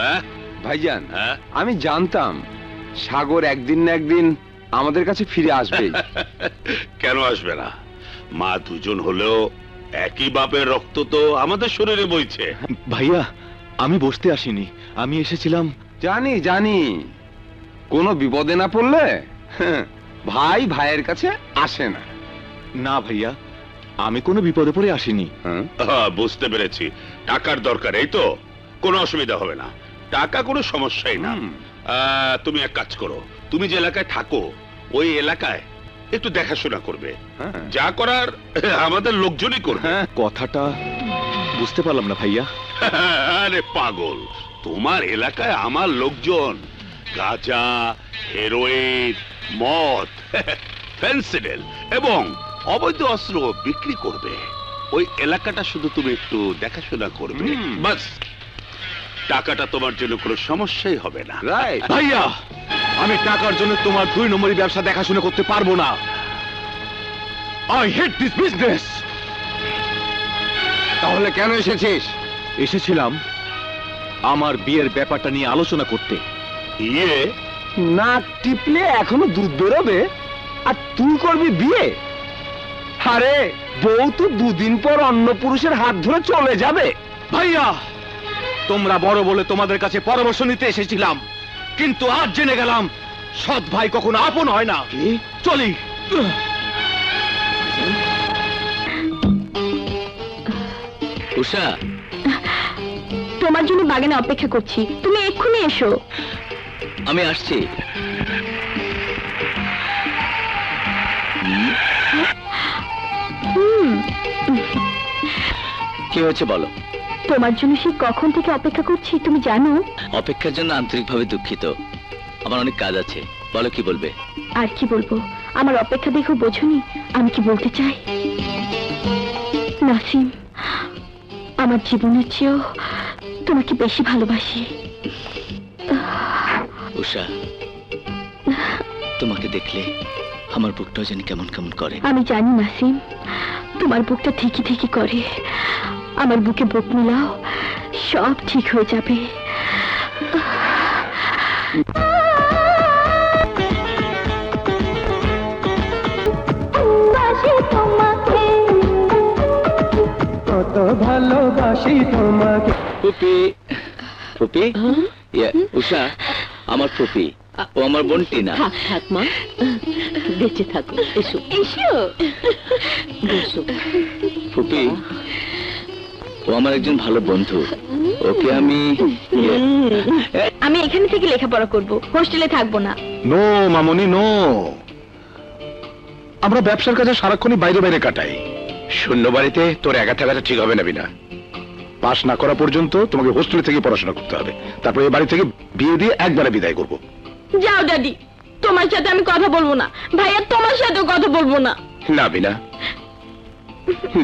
ভাইজান, হ্যাঁ, আমি জানতাম সাগর একদিন না একদিন আমাদের কাছে ফিরে আসবে। কেন আসবে না? মা দুজন হলেও একই বাপের রক্ত তো আমাদের শরীরে বইছে। ভাইয়া, আমি বসতে আসিনি, আমি এসেছিলাম। জানি জানি, কোনো বিপদে না পড়লে ভাই ভাইয়ের কাছে আসে না। না ভাইয়া, আমি কোনো বিপদে পড়ে আসিনি। বুঝতে পেরেছি, টাকার দরকার, এই তো? কোনো অসুবিধা হবে না, টাকা কোনো সমস্যাই না। তুমি এক কাজ করো, তুমি যে এলাকায় থাকো ওই এলাকায় একটু দেখাশোনা করবে, যা করার আমাদের লোকজনই করবে। কথাটা বুঝতে পারলাম না ভাইয়া। আরে পাগল, তোমার এলাকায় আমার লোকজন গাঁজা, হেরোইন, মদ, ফেন্সিডিল এবং অবৈধ অস্ত্র বিক্রি করবে। ওই এলাকাটা শুধু তুমি একটু দেখাশোনা করবে, বাস। টাকাটা তোমার জন্য কোনো সমস্যাই হবে না। রাইট ভাইয়া, আমি টাকার জন্য তোমার 2 নম্বরই ব্যবসা দেখাশোনা করতে পারবো না। I hate this business. তাহলে কেন এসেছিস? এসেছিলাম আমার বিয়ের ব্যাপারটা নিয়ে আলোচনা করতে। ইয়ে, নাক টিপলে এখনো দুধ বেরোবে, আর তুই করবি বিয়ে? আরে বউ তো 2 দিন পর অন্য পুরুষের হাত ধরে চলে যাবে। ভাইয়া, তোমরা বড় বলে তোমাদের কাছে পরামর্শ নিতে এসেছিলাম, কিন্তু আজ জেনে গেলাম সৎ ভাই কখনো আপন হয় না। চলি। উষা, তোমার জন্য বাগানে অপেক্ষা করছি, তুমি এক্ষুনি এসো। আমি আসছি। কি হয়েছে বলো? তোমার জন্য সে কখন থেকে অপেক্ষা করছি তুমি জানো? অপেক্ষার জন্য আন্তরিকভাবে দুঃখিত, আমার অনেক কাজ আছে। বলো, কি বলবে? আর কি বলবো, আমার অপেক্ষা দেখো বোঝনি আমি কি বলতে চাই। নাসিম, আমার জীবনের চেয়েও তোমাকে বেশি ভালোবাসি। উষা, তোমাকে দেখলে আমার বুকটাও জানি কেমন কেমন করে। আমি জানি নাসিম, তোমার বুকটা ঠিকই ঠিকই করে। আমার বুকে বুক মিলাও, সব ঠিক হয়ে যাবে। কত ভালোবাসি তোমাকে। ফুপি ফুপি উষা আমার ফুপি, ও আমার বোনটি না। থাক থাক মা, বেঁচে থাকো। এসো এসো, বসো। ফুপি ও আমার একজন ভালো বন্ধু, ওকে আমি এখানে থেকে লেখাপড়া করব, হোস্টেলে থাকবো না। নো মামনি নো, আমরা ব্যবসার কাজে সারাক্ষণই বাইরে বাইরে কাটাই। শূন্য বাড়িতে তোর একা থাকাটা ঠিক হবে না বিনা। পাস না করা পর্যন্ত তোমাকে হোস্টেলে থেকে পড়াশোনা করতে হবে, তারপর এই বাড়ি থেকে বিয়ে দিয়ে একবারে বিদায় করবো। যাও দাদি, তোমার সাথে আমি কথা বলবো না, ভাইয়া তোমার সাথেও কথা বলবো না। না বিনা,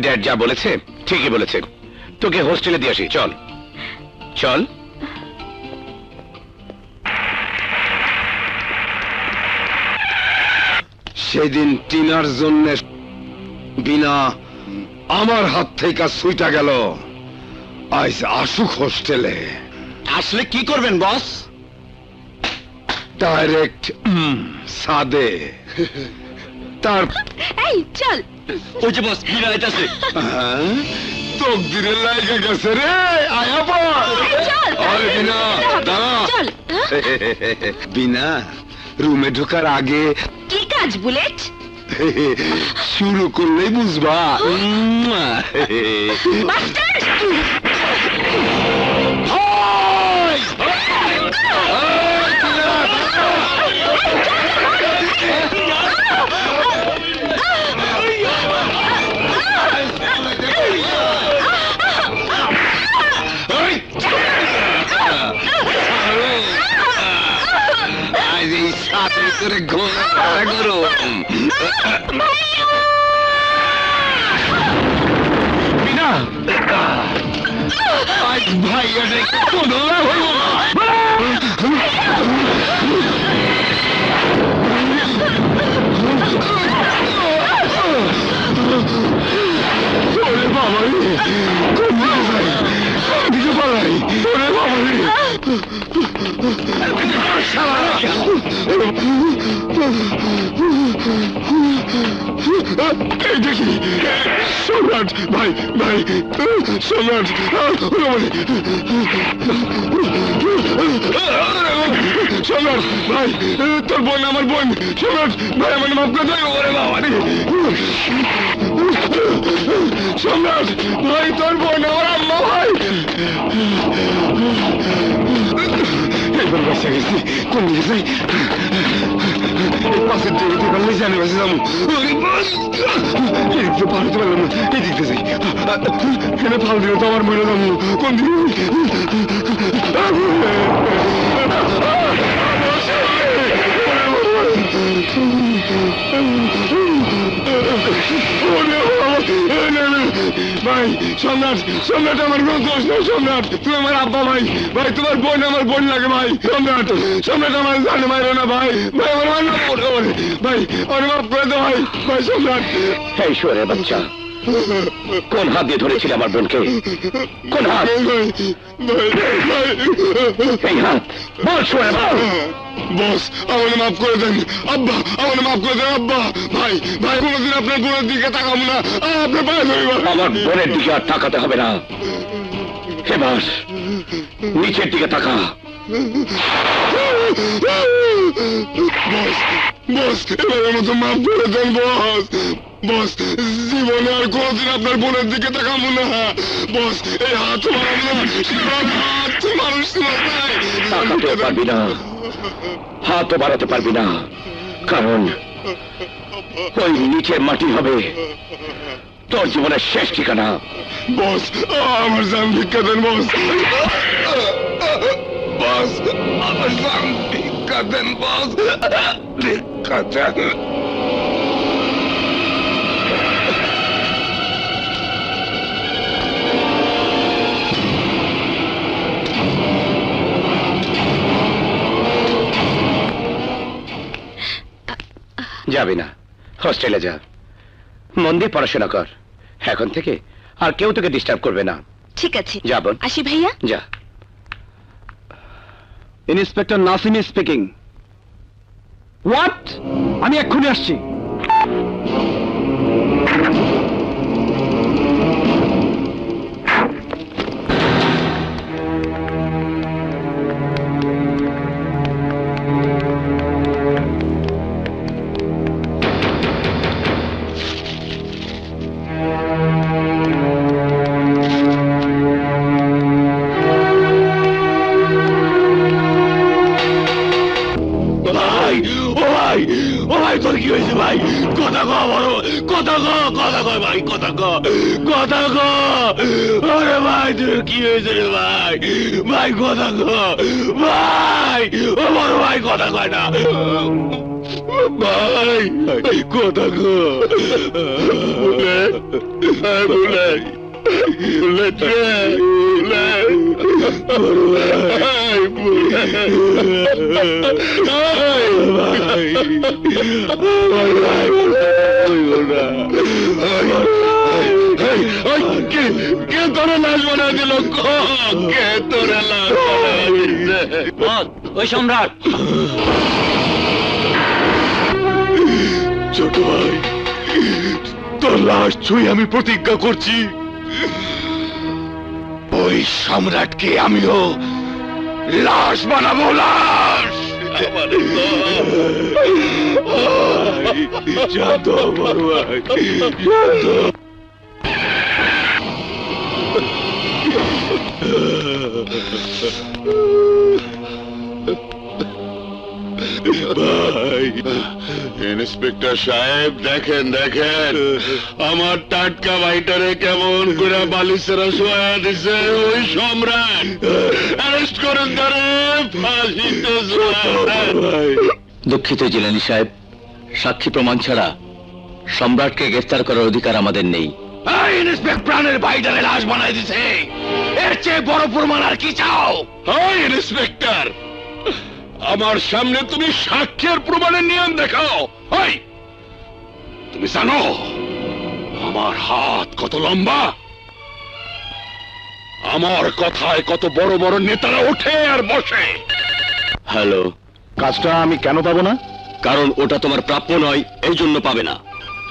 ড্যাড যা বলেছে ঠিকই বলেছে, তোকে হোস্টেলে দিয়ে আসি। চল চল। সেদিন টিনার জন্য বিনা আমার হাত থেকে ছুইটা গেল, আজ আসুক হোস্টেলে। আসলে কি করবেন বস? ডাইরেক্ট সাদে তার। এই চল। ওই যে বস বিনা আইতাছে। তকদিরের লাইগা গেছে রে, আয়া বল। চল। আরে বিনা দাঁড়া। চল। বিনা রুমে ঢোকার আগে কি কাজ বুলেট? শুরু করলেই বুঝবা। মাস্টার করে ঘোরা করো। বিনা আজ ভাই কোনো লাভ হইব না। ওরে বাবা রে, কোন দিকে পালাই? ওরে বাবা রে, দেখি সম্রাট ভাই, ভাই সম্রাট, সম্রাট ভাই, তোর বোন আমার বোন। সম্রাট ভাই আমার মাফ করে দাও। ওরে বাবা রে, সম্রাট ভাই তোর বোন আমার আম্মা ভাই। এবার বাসা গেছি, কোন দিকে যাই? পাশের দিকে পারলে জানে বাসে যাবো। এদিকে পার হতে পারলাম না, এদিকে যাই। এখানে ফাল দিলে তো আমার মনে যাবো। কোন দিকে? ভাই সম্রাট, সম্রাট আমার কোন দোষ নেই। সম্রাট তুমি আমার আব্বা ভাই, ভাই তোমার বোন আমার বোন লাগে ভাই। সম্রাট, সম্রাট আমার জানে মারো না ভাই, ভাই আমার মান্য ভাই, আমার মাফ করে দাও ভাই, ভাই সম্রাট। এই শোরে বাচ্চা, কোন হাত দিয়ে ধরেছিল আমার বোনকে? কোন হাত? এই হাত বল শোরে বল। বস আমাকে মাফ করে দেন আব্বা, আমাকে মাফ করে দেন আব্বা। ভাই, ভাই কোনোদিন আপনার বোনের দিকে তাকাবো না, আপনার পায়ে ধরবো। আমার বোনের দিকে আর তাকাতে হবে না, এবার নিচের দিকে তাকা। বস, বস এবারের মতো মাফ করে দেন বস। বস জীবনে আর কোনোদিন আপনার বোনের দিকে তাকাবো না। বস এই হাত মারাবো না, হাত মানুষ তাকাতে পারবি না, হাতও বাড়াতে পারবি না, কারণ ওই নিচের মাটি হবে তোর জীবনের শেষ ঠিকানা। বস আমার জান ভিক্ষা দেন বস। বস আমার জান ভিক্ষা দেন বস, ভিক্ষা দেন। যাবি না, হোস্টেলে যা, মন দিয়ে পড়াশোনা কর। এখন থেকে আর কেউ তোকে ডিস্টার্ব করবে না। ঠিক আছে যা বোন, আসি ভাইয়া। যা। Inspector Nasim speaking. হোয়াট? আমি এক্ষুনি আসছি। কথা কো বড়, কথা কো, কথা কো ভাই, কথা কো, কথা কো। আরে ভাই তোর কি হয়েছে রে ভাই? ভাই কথা কো ভাই, ও বড় ভাই কথা কয় না ভাই, কথা কো। বলে বলে কে তোরে লাশ বানা দিল? কে তোরে লাশ ওই সম্রাট। ছোট ভাই, তোর লাশ ছুঁয়ে আমি প্রতিজ্ঞা করছি, ওই সম্রাটকে আমিও লাশ বানাবো, লাশ। শান্ত বড় ভাই, শান্ত। ভাই, ইন্সপেক্টর সাহেব দেখেন, দেখেন আমার টাটকা ভাইটারে কেমন করে বালিশেরা শোয়া দিছে ওই সম্রাট। অ্যারেস্ট করেন ধরে ফাঁসিতে ভাই। দুঃখিত জিলানী সাহেব, সাক্ষী প্রমাণ ছাড়া সম্রাটকে গ্রেফতার করার অধিকার আমাদের নেই। ইন্সপেক্টর প্রাণের ভাইটারে লাশ বানাই দিছে, এর চেয়ে বড় প্রমাণ আর কি চাও? ইন্সপেক্টর, আমার সামনে তুমি সাক্ষীর প্রমাণের নিয়ম দেখাও। তুমি জানো আমার হাত কত লম্বা? আমার কথায় কত বড় বড় নেতারা ওঠে আর বসে। হ্যালো, কাজটা আমি কেন পাবো না? কারণ ওটা তোমার প্রাপ্য নয়, এই জন্য পাবে না।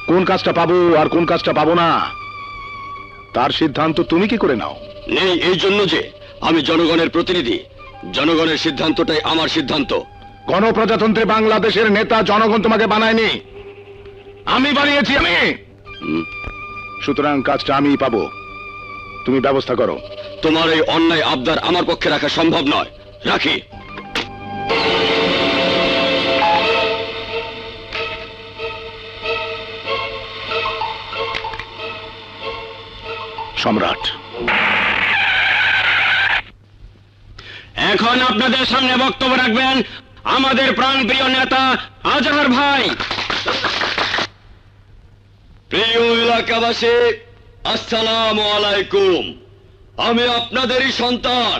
কোন কাজটা পাবো আর কোন কাজটা পাবো না তার সিদ্ধান্ত তুমি কি করে নাও? নেই এই জন্য যে আমি জনগণের প্রতিনিধি, জনগণের সিদ্ধান্তটাই আমার সিদ্ধান্ত। গণপ্রজাতন্ত্রী বাংলাদেশের নেতা জনগণ তোমাকে বানায়নি, আমি বানিয়েছি আমি। সুতরাং কাজটা আমিই পাবো, তুমি ব্যবস্থা করো। তোমার এই অন্যায় আবদার আমার পক্ষে রাখা সম্ভব নয়। রাখি। সম্রাট, এখন আপনাদের সামনে বক্তব্য রাখবেন আমাদের প্রাণপ্রিয় নেতা আজহার ভাই। প্রিয় এলাকাবাসী, আসসালামু আলাইকুম। আমি আপনাদেরই সন্তান,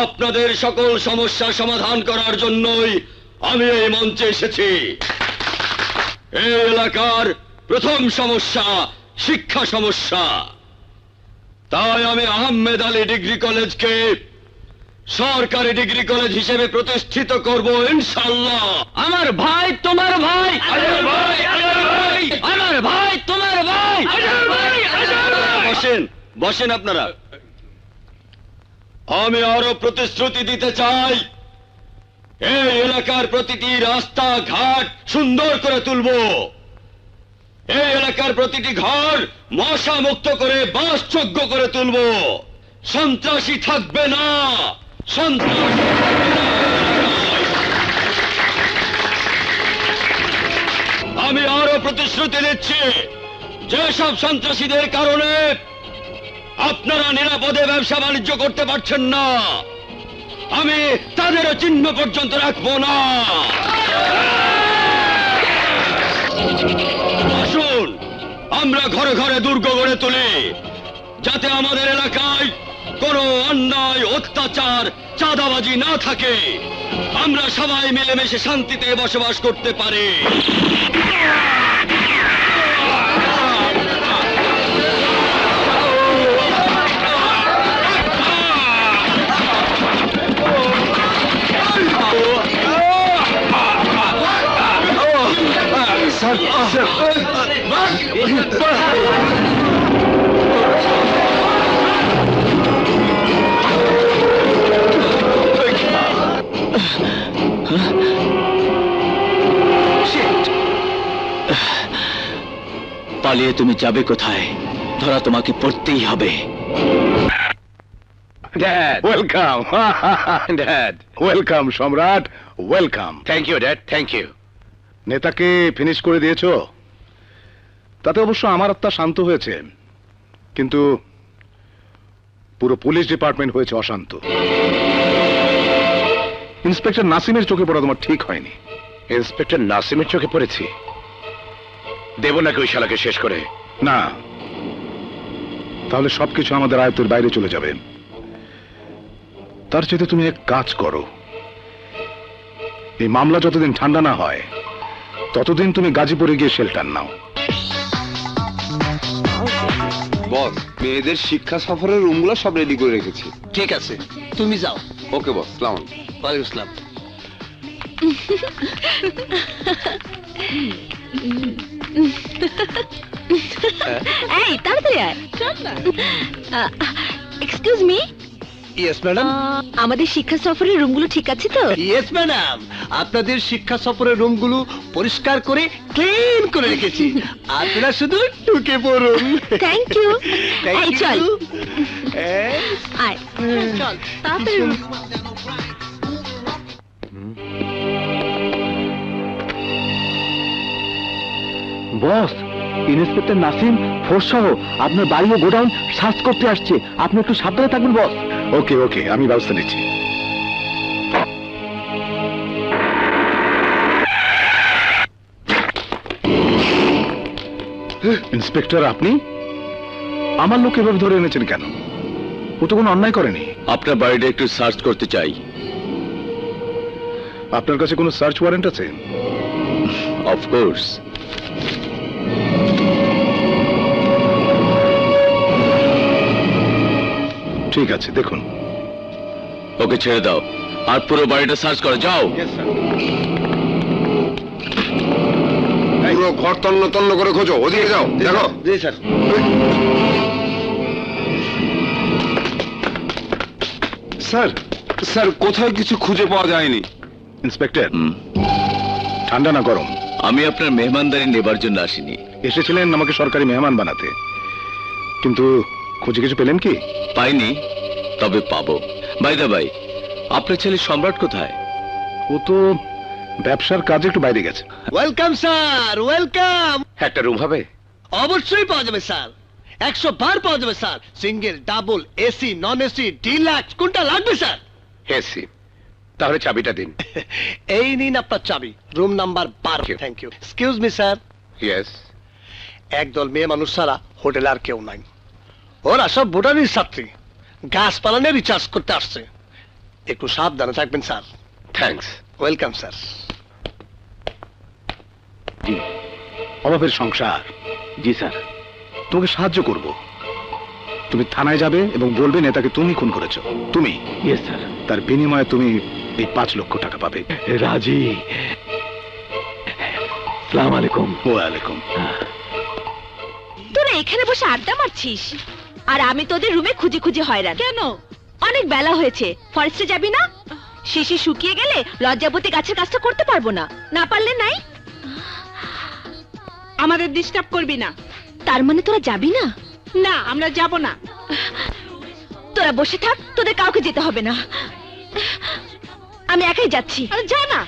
আপনাদের সকল সমস্যা সমাধান করার জন্যই আমি এই মঞ্চে এসেছি। এই এলাকার প্রথম সমস্যা শিক্ষা সমস্যা, তাই আমি আহমেদ আলী ডিগ্রি কলেজকে সরকারি ডিগ্রি কলেজ হিসেবে প্রতিষ্ঠিত করব ইনশাআল্লাহ। আমার ভাই তোমার ভাই, আমার ভাই তোমার ভাই। বসেন বসেন আপনারা। আমি আরো প্রতিশ্রুতি দিতে চাই, এই এলাকার প্রতিটি রাস্তা ঘাট সুন্দর করে তুলব, এই এলাকার প্রতিটি ঘর মশা মুক্ত করে বাসযোগ্য করে তুলব, সন্ত্রাসী থাকবে না, সন্ত্রাসী থাকবে না। আমি আরো প্রতিশ্রুতি দিচ্ছি, যেসব সন্ত্রাসীদের কারণে আপনারা নিরাপদে ব্যবসা বাণিজ্য করতে পারছেন না, আমি তাদেরও চিহ্ন পর্যন্ত রাখবো না। আসুন আমরা ঘরে ঘরে দুর্গ গড়ে তুলি, যাতে আমাদের এলাকায় কোনো অন্যায়, অত্যাচার, চাঁদাবাজি না থাকে, আমরা সবাই মিলেমিশে শান্তিতে বসবাস করতে পারি। পালিয়ে তুমি যাবে কোথায়? ধরা তোমাকে পড়তেই হবে। Dad, welcome. Dad, welcome, সম্রাট, welcome. Thank you, Dad, thank you. নেতাকে ফিনিশ করে দিয়েছো? তাতে অবশ্য আমার আত্মা শান্ত হয়েছে, কিন্তু পুরো পুলিশ ডিপার্টমেন্ট হয়েছে অশান্ত। ইন্সপেক্টর নাসিমের চোখে পড়া তোমার ঠিক হয়নি। ইন্সপেক্টর নাসিমের চোখে পড়েছি? দেব নাকি ওই শালাকে শেষ করে? না, তাহলে সবকিছু আমাদের আয়ত্তের বাইরে চলে যাবে। তার চেয়ে তুমি এক কাজ করো, এই মামলা যতদিন ঠান্ডা না হয় ততদিন তুমি গাজীপুরে গিয়ে শেল্টার নাও। বস, মেয়েদের শিক্ষা সফরের রুমগুলো সব রেডি করে রেখেছি। ঠিক আছে, তুমি যাও। ওকে বস, সালাম আলাইকুম। ওয়ালাইকুম আসসালাম। এই তাড়াতাড়ি আয়। Excuse me. Yes madam. আমাদের শিক্ষা সফরের রুমগুলো ঠিক আছে তো? ইয়েস ম্যাডাম, আপনাদের শিক্ষা সফরের রুমগুলো পরিষ্কার করে ক্লিন করে রেখেছি, আপনারা শুধু ঢুকে পড়ুন। Thank you. এই চল এই, আয়, চল তাড়াতাড়ি। বস, ইন্সপেক্টর নাসিম ফোর্স সহ আপনার বাড়ি ও গোডাউন সার্চ করতে আসছে, আপনি একটু সাবধানে থাকবেন বস। ওকে ওকে, আমি ব্যবস্থা নিচ্ছি। ইন্সপেক্টর, আপনি আমার লোক এভাবে ধরে এনেছেন কেন? ও তো কোনো অন্যায় করেনি। আপনার বাড়িটা একটু সার্চ করতে চাই। আপনার কাছে কোনো সার্চ ওয়ারেন্ট আছে? অফকোর্স। ঠিক আছে, দেখুন। ওকে ছেড়ে দাও, আর পুরো বাড়িটা সার্চ করে যাও। পুরো ঘর তন্ন তন্ন করে খোঁজো, ওদিকে যাও, দেখো। জি স্যার। স্যার, স্যার কোথাও কিছু খুঁজে পাওয়া যায়নি। ইন্সপেক্টর, ঠান্ডা না গরম? আমি আপনার মেহমানদারি নেবার জন্য আসিনি। এসেছিলেন আমাকে সরকারি মেহমান বানাতে, কিন্তু খুঁজে কিছু পেলেন কি? পাইনি, তবে পাবো। বাই দা বাই, আপনার ছেলে সম্রাট কোথায়? ও তো ব্যবসার কাজে একটু বাইরে গেছে। Welcome sir, welcome. একটা রুম হবে? অবশ্যই পাওয়া যাবে স্যার, 100 বার পাওয়া যাবে sir. Single, double, AC, non AC, deluxe, কোনটা লাগবে স্যার? এসি। তাহলে চাবিটা দিন। এই নিন আপনার চাবি, room number 12। Thank you. Excuse me sir. Yes. একদল মেয়ে মানুষ ছাড়া হোটেলে আর কেউ নাই। ওরা সব ভুটানির ছাত্রী, গাছপালা নিয়ে রিচার্জ করতে আসছে। একটু সাবধানে থাকবেন স্যার। থ্যাঙ্কস। Welcome sir. অভাবের সংসার। জি স্যার। তোমাকে সাহায্য করব। তুমি থানায় যাবে এবং বলবে নেতাকে তুমি খুন করেছো। তুমি? Yes sir. তার বিনিময়ে তুমি এই 5 লক্ষ টাকা পাবে। রাজি। সালাম আলাইকুম। ওয়ালাইকুম। তোরা এখানে বসে আড্ডা মারছিস আর আমি তোদের রুমে খুঁজে খুঁজে হয়রান। কেন? অনেক বেলা হয়েছে, ফরেস্টে যাবি না? শিশি শুকিয়ে গেলে লজ্জাবতী গাছের কাজটা করতে পারবো না, না পারলে নাই। আমাদের ডিস্টার্ব করবি না। তার মানে তোরা যাবি না? না, আমরা যাব না। তোরা বসে থাক, তোদের কাউকে যেতে হবে না, আমি একাই যাচ্ছি। যা না।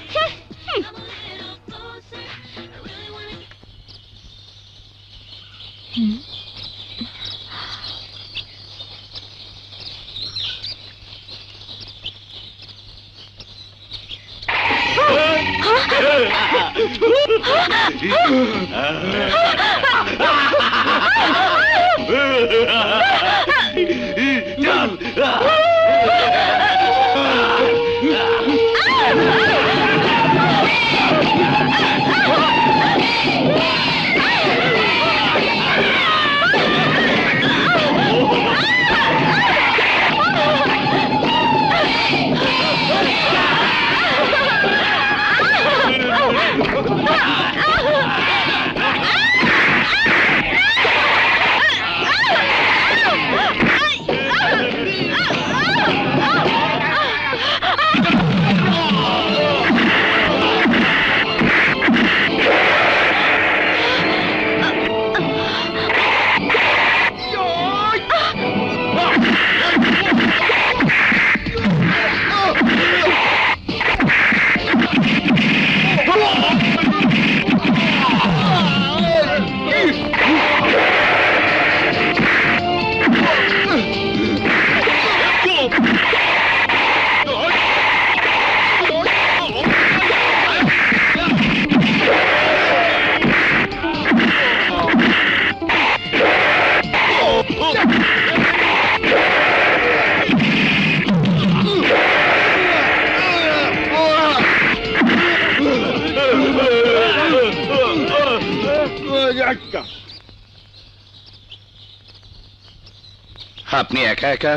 আপনি একা একা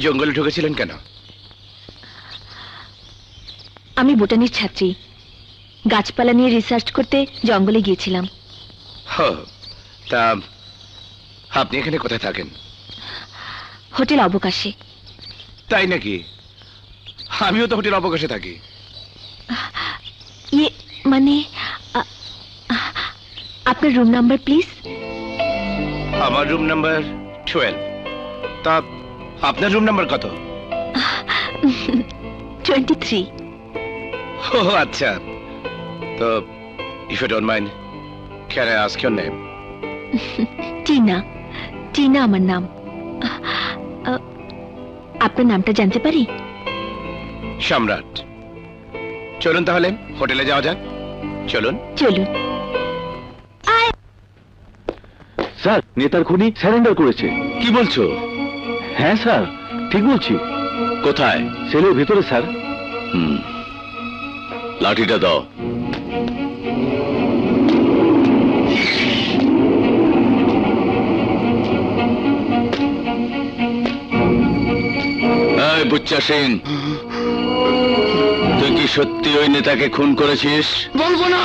জঙ্গলে ঢুকেছিলেন কেন? আমি বোটানির ছাত্রী, গাছপালা নিয়ে রিসার্চ করতে জঙ্গলে গিয়েছিলাম। তা আপনি এখানে কোথায় থাকেন? হোটেল অবকাশে। তাই নাকি? আমিও তো হোটেল অবকাশে থাকি। ইয়ে মানে আপনার রুম নাম্বার প্লিজ। আমার রুম নাম্বার 12। তা আপনার রুম নাম্বার কত? 23। ও আচ্ছা। তো if you don't mind, can I ask your name? Tina. Tina আমার নাম। আপনার নামটা জানতে পারি? সম্রাট। চলুন তাহলে হোটেলে যাওয়া যাক। চলুন চলুন। স্যার, নেতার খুনি স্যারেন্ডার করেছে। কি বলছো? হ্যাঁ স্যার, ঠিক বলছি। কোথায়? সেলের ভেতরে স্যার। লাঠিটা দাও। এই বুচ্চা সিং, তুই কি সত্যি ওই নেতাকে খুন করেছিস? বলবো না।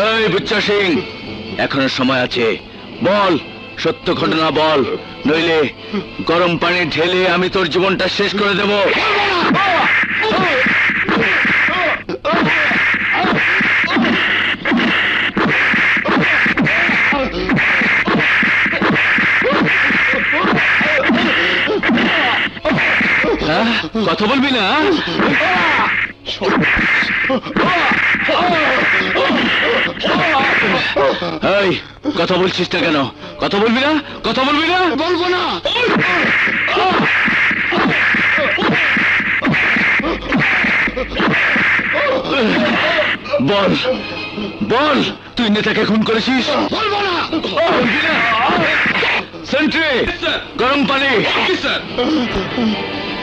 এই বুচ্চা সিং, এখনো সময় আছে, বল, সত্য ঘটনা বল, নইলে গরম পানি ঢেলে আমি তোর জীবনটা শেষ করে দেব। কথা বলবি না? এই, কথা বলছিস না কেন? কথা বলবি না? কথা বলবি না? বলবো না। বল, বল, তুই নেতাকে খুন করেছিস? বলবো না। বলবি না? সেন্ট্রি, গরম পানি।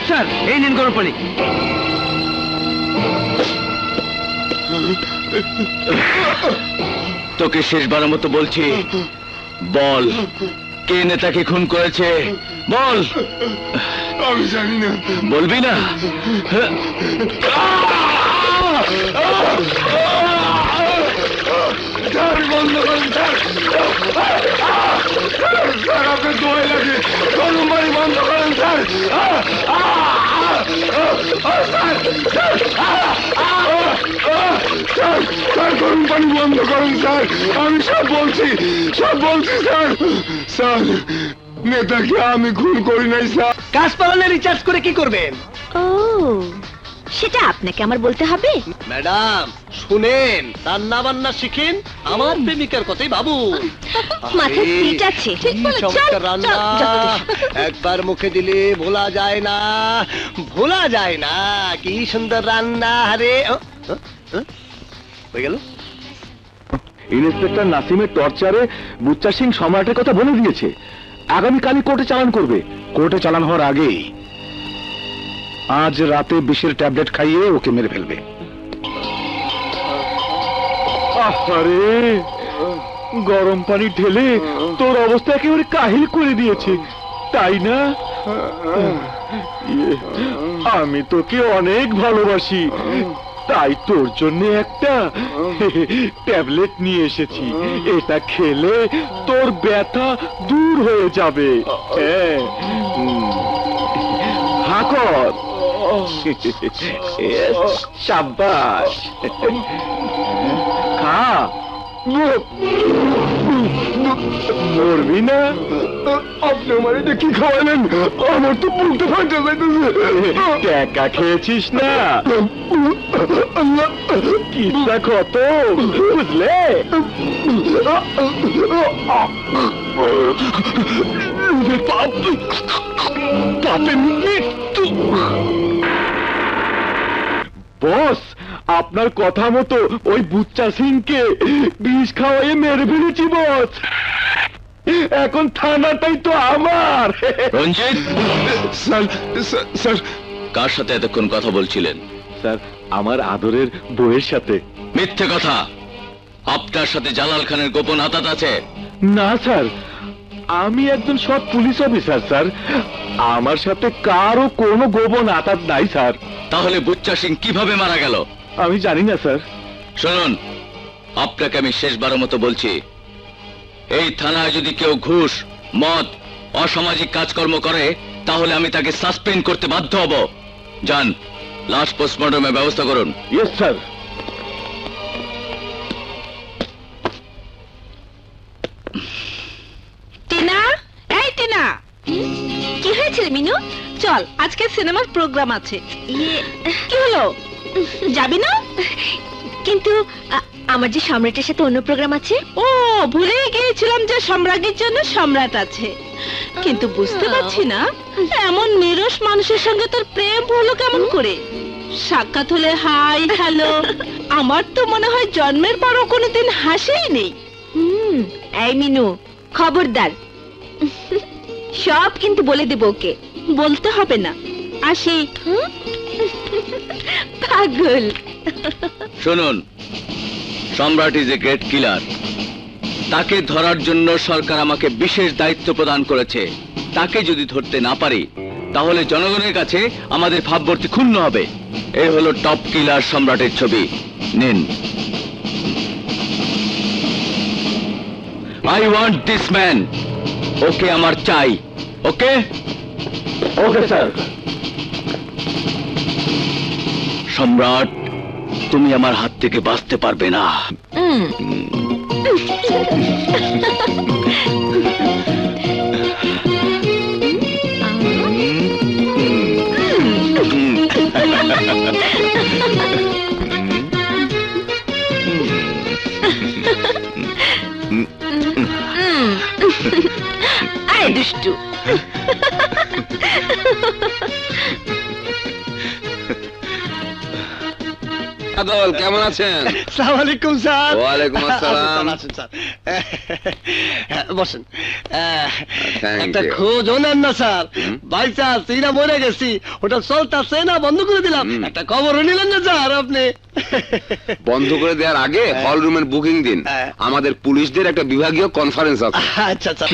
স্যার, এই নিন গরম পানি। তোকে শেষবারের মতো বলছি, বল, কে নেতাকে খুন করেছে? বল। আমি জানি না। বলবি না? বন্ধ করুন স্যার। স্যার, আপনার দোয়াই লাগে, গরম পানি বন্ধ করুন স্যার। স্যার, গরম পানি বন্ধ করুন স্যার। আমি সব বলছি স্যার। স্যার, নেতাকে আমি খুন করি নাই স্যার। গাছপালা রিচার্জ করে কি করবেন? ও, সেটা আপনাকে আমার বলতে হবে? ম্যাডাম শুনেন, রান্না বান্না শিখেন, আমার প্রেমিকার কথাই ভাবু। মাথায় সিট আছে। চমৎকার রান্না, একবার মুখে দিলে ভোলা যায় না, ভোলা যায় না। কি সুন্দর রান্না। আরে হয়ে গেল। ইন্সপেক্টর নাসিমের টর্চারে বুচ্চা সিং সম্রাটের কথা বলে দিয়েছে। আগামীকালই কোর্টে চালান করবে। কোর্টে চালান হওয়ার আগেই আজ রাতে বিষের ট্যাবলেট খাইয়ে ওকে মেরে ফেলবে। আরে, গরম পানি ঢেলে তোর অবস্থা একেবারে কাহিল করে দিয়েছে, তাই না? আমি তোকে অনেক ভালোবাসি, তাই তোর জন্য একটা ট্যাবলেট নিয়ে এসেছি। এটা খেলে তোর ব্যথা দূর হয়ে যাবে। হ্যাঁ, হাকর। শাবাশ, খা। মরবি না? আপনি আমার এটা কি খাওয়ালেন? আমার তো বুকটা ফাটা যাইতেছে। টাকা খেয়েছিস না? কিসা কত বুঝলে? পাপে মৃত্যু। বস, আপনার কথা মতো ওই বুচ্চা সিংকে বিষ খাওয়াইয়ে মেরে ফেলেছি বস। এখন থানাটাই তো আমার। রঞ্জিত, স্যার, কার সাথে এতক্ষণ কথা বলছিলেন? স্যার, আমার আদরের বউয়ের সাথে। মিথ্যে কথা। আপনার সাথে জালাল খানের গোপন আতাত আছে। না স্যার, আমি একজন সৎ পুলিশ অফিসার স্যার, আমার সাথে কারো কোনো গোপন আঘাত নাই স্যার। তাহলে বুচ্চা সিং কিভাবে মারা গেল? আমি জানি না স্যার। শুনুন, আপনাকে আমি শেষবারের মতো বলছি, এই থানায় যদি কেউ ঘুষ, মদ, অসামাজিক কাজকর্ম করে তাহলে আমি তাকে সাসপেন্ড করতে বাধ্য হব। যান, লাশ পোস্টমর্টমের ব্যবস্থা করুন। Yes sir. টিনা, এই টিনা, কি হয়েছে মিনু? চল, আজকে সিনেমার প্রোগ্রাম আছে। কি হলো, যাবি না? কিন্তু আমার যে সম্রাটের সাথে অন্য প্রোগ্রাম আছে। ও, ভুলেই গিয়েছিলাম যে সম্রাজ্ঞীর জন্য সম্রাট আছে। কিন্তু বুঝতে পারছি না, এমন নিরস মানুষের সঙ্গে তোর প্রেম হলো কেমন করে? সাক্ষাৎ হলে হাই হ্যালো, আমার তো মনে হয় জন্মের পরও কোনোদিন হাসেই নেই। এই মিনু, খবরদার, সব কিন্তু বলে দেব ওকে। বলতে হবে না, আসি। পাগল। শুনুন, সম্রাট ইজ এ গ্রেট কিলার। তাকে ধরার জন্য সরকার আমাকে বিশেষ দায়িত্ব প্রদান করেছে। তাকে যদি ধরতে না পারি তাহলে জনগণের কাছে আমাদের ভাবমূর্তি ক্ষুণ্ণ হবে। এই হলো টপ কিলার সম্রাটের ছবি, নিন। I want this man. Okay আমার চাই। Okay okay sir. সম্রাট, তুমি আমার হাত থেকে বাঁচতে পারবে না। আয় দুষ্টু। আদল, কেমন আছেন? আসসালামু আলাইকুম স্যার। ওয়ালাইকুম আসসালাম। আছেন স্যার? বসেন। Thank একটা you. খোঁজ নেন না স্যার। বাই চান্স না মরে গেছি, ওটা চলতেছে না, বন্ধ করে দিলাম। একটা খবরও নিলেন না স্যার আপনি? বন্ধ করে দেওয়ার আগে হল রুমের বুকিং দিন, আমাদের পুলিশদের একটা বিভাগীয় কনফারেন্স আছে। আচ্ছা আচ্ছা।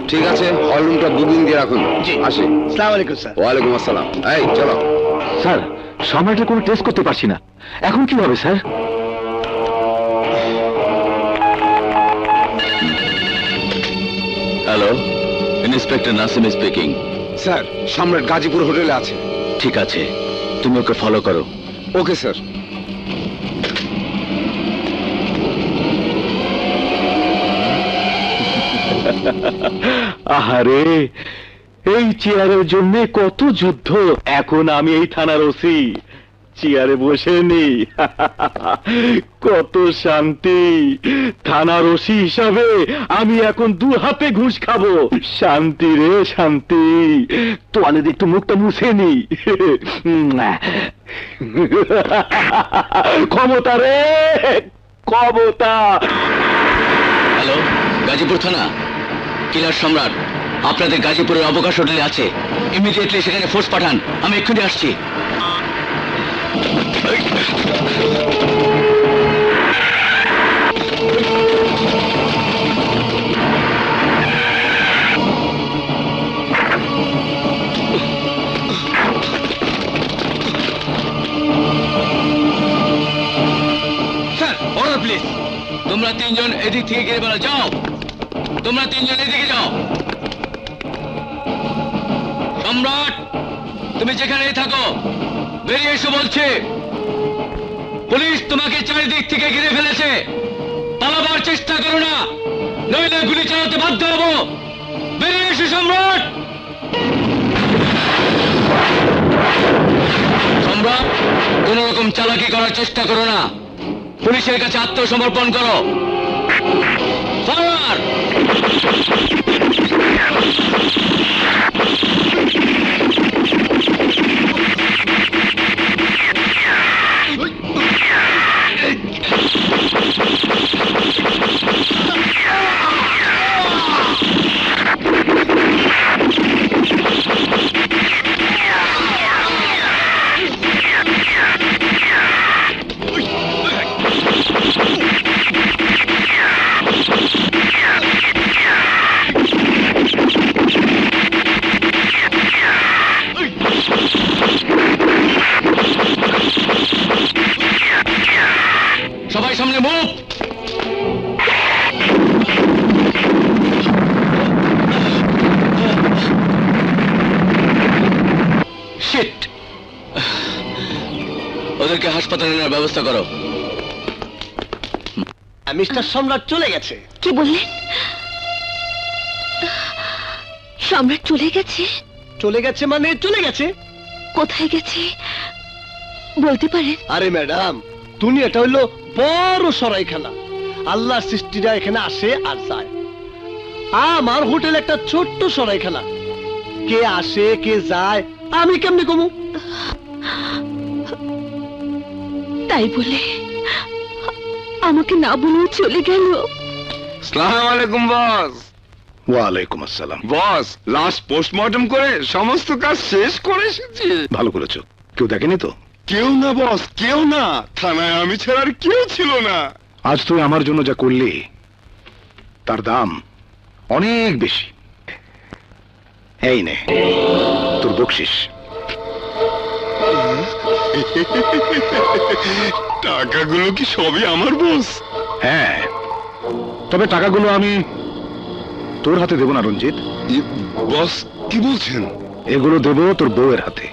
ঠিক আছে, হল রুমটা বুকিং দিয়ে রাখুন। আসি। আসসালামু আলাইকুম স্যার। ওয়ালাইকুম আসসালাম। এই চলো। স্যার, সম্রাটের কোনো টেস্ট করতে পারছি না, এখন কি হবে sir? Hello, inspector Nasim speaking. Sir, সম্রাট গাজীপুর হোটেলে আছে। ঠিক আছে, তুমি ওকে ফলো করো। Okay sir. আহারে, এই চেয়ারের জন্য কত যুদ্ধ। এখন আমি এই থানার ওসি, চেয়ারে বসে নি। কত শান্তি। থানার ওসি হিসাবে আমি এখন 2 হাতে ঘুষ খাবো। শান্তি রে শান্তি। তোয়ালে একটু মুখটা মুছে নি। ক্ষমতা রে ক্ষমতা। হ্যালো, গাজীপুর থানা, কিলার সম্রাট আপনাদের গাজীপুরের অবকাশ হোটেলে আছে। ইমিডিয়েটলি সেখানে ফোর্স পাঠান, আমি এক্ষুনি আসছি। Sir, order please. তোমরা 3 জন এদিক থেকে গিয়ে বেরো, যাও। তোমরা 3 জন এদিকে যাও। সম্রাট, তুমি যেখানেই থাকো বেরিয়ে এসো বলছে। পুলিশ তোমাকে চারিদিক থেকে ঘিরে ফেলেছে। পালাবার চেষ্টা করো না, নইলে গুলি চালাতে বাধ্য হবো। বেরিয়ে এসো সম্রাট। সম্রাট, কোন রকম চালাকি করার চেষ্টা করো না, পুলিশের কাছে আত্মসমর্পণ করো। ফায়ার! ওদেরকে হাসপাতালে নেওয়ার ব্যবস্থা করো। মিস্টার সম্রাট চলে গেছে। কি বললেন? সম্রাট চলে গেছে? চলে গেছে মানে চলে গেছে। কোথায় গেছে বলতে পারেন? আরে ম্যাডাম, দুনিয়াটা হইলো বড় সরাইখানা। আল্লাহর সৃষ্টিরা এখানে আসে আর যায়। আমার হোটেল একটা ছোট্ট সরাইখানা। কে আসে কে যায় আমি কেমনে কমু? তাই বলে আমাকে না বলেও চলে গেল? আসসালামু আলাইকুম বস। ওয়ালাইকুম আসসালাম। বস, লাস্ট পোস্টমর্টম করে সমস্ত কাজ শেষ করে এসেছি। ভালো করেছো। কেউ দেখেনি তো? কেউ না বস, কেউ না। থানায় আমি ছাড়া আর কেউ ছিল না। আজ তুই আমার জন্য যা করলি তার দাম অনেক বেশি। এই নে তোর বকশিস। টাকাগুলো কি সবই আমার বস? হ্যাঁ, তবে টাকাগুলো আমি তোর হাতে দেব না রঞ্জিত। বস কি বলছেন? এগুলো দেব তোর বউয়ের হাতে,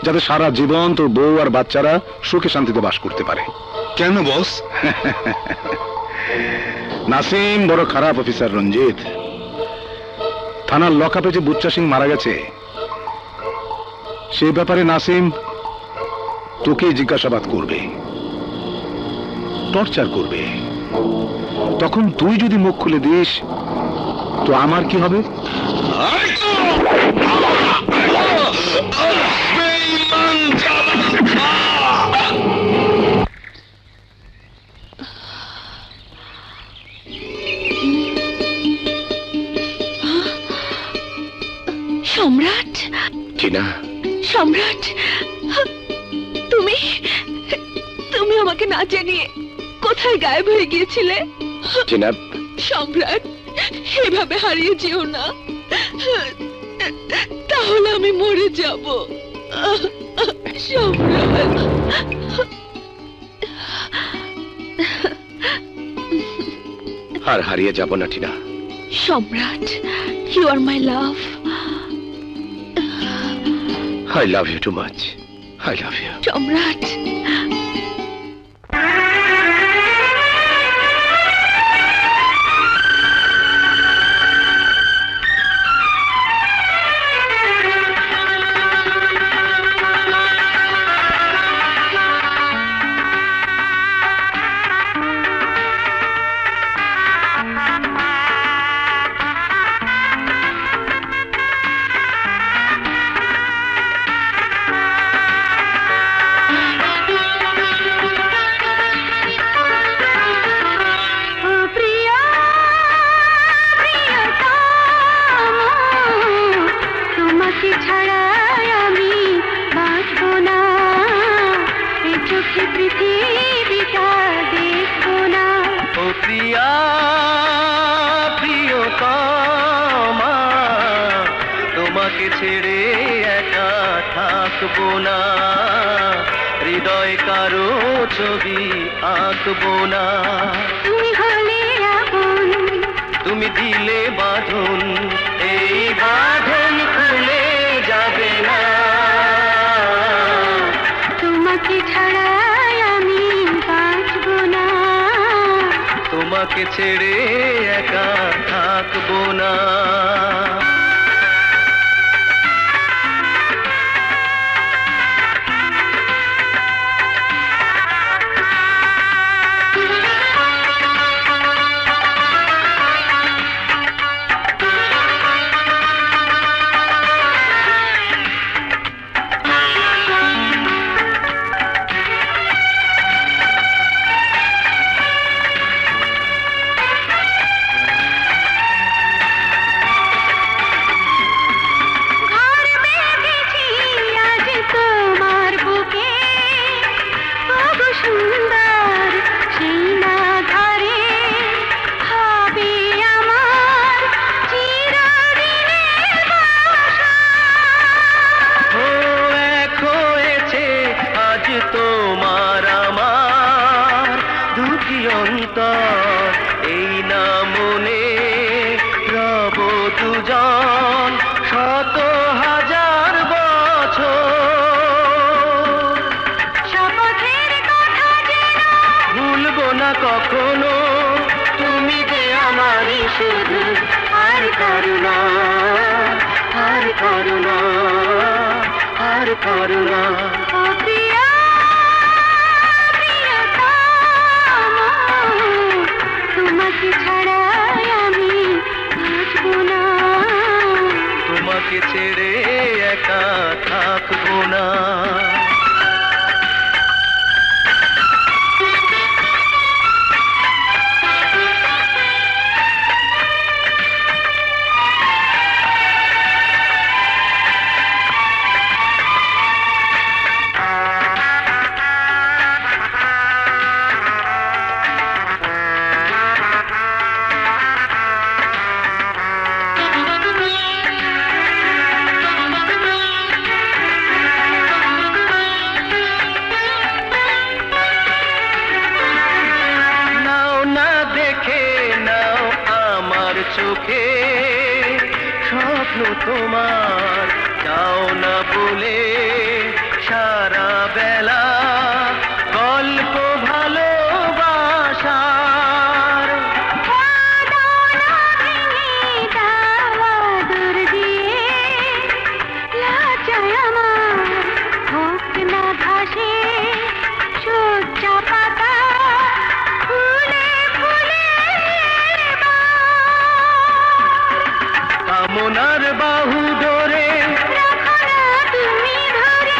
যাতে সারা জীবন তোর বউ আর বাচ্চারা সুখে শান্তিতে বাস করতে পারে। কেন বস? নাসিম বড় খারাপ অফিসার রঞ্জিত। থানার লকআপে যে বুচ্চা সিং মারা গেছে সেই ব্যাপারে নাসিম তোকে জিজ্ঞাসাবাদ করবে, টর্চার করবে। তখন তুই যদি মুখ খুলে দিস তো আমার কি হবে? সম্রাট, টিনা, সম্রাট, তুমি তুমি আমাকে না জানিয়ে কোথায় গায়েব হয়ে গিয়েছিলে? টিনা, সম্রাট, এভাবে হারিয়ে যেও না, তাহলে আমি মরে যাব। সম্রাট, আর হারিয়ে যাব না Tina. Samrat, you are my love. I love you too much. I love you. সম্রাট, তোমাকে ছেড়ে একা থাকবো না, হৃদয় কারো ছবি আঁকবো না। তুমি হলে আপন, তুমি দিলে বাঁধন, এই বাঁধন খুলে যাবে না। তোমাকে ছাড়া আমি বাঁচবো না, তোমাকে ছেড়ে একা থাকবো না। কখনো তুমি যে আমারই শুধু আর করুণা আর করুণা আর করুণা ও প্রিয়া তোমাকে ছাড়া আমি বাঁচবো না তোমাকে ছেড়ে একা থাকবো না চোখে স্বপ্ন তোমার যাও না বলে সারা বেলা গল্প ভালোবাসার হোক না ঘাসে সজ্জা পাতা কামনার বাহু ধরে তুমি ধরে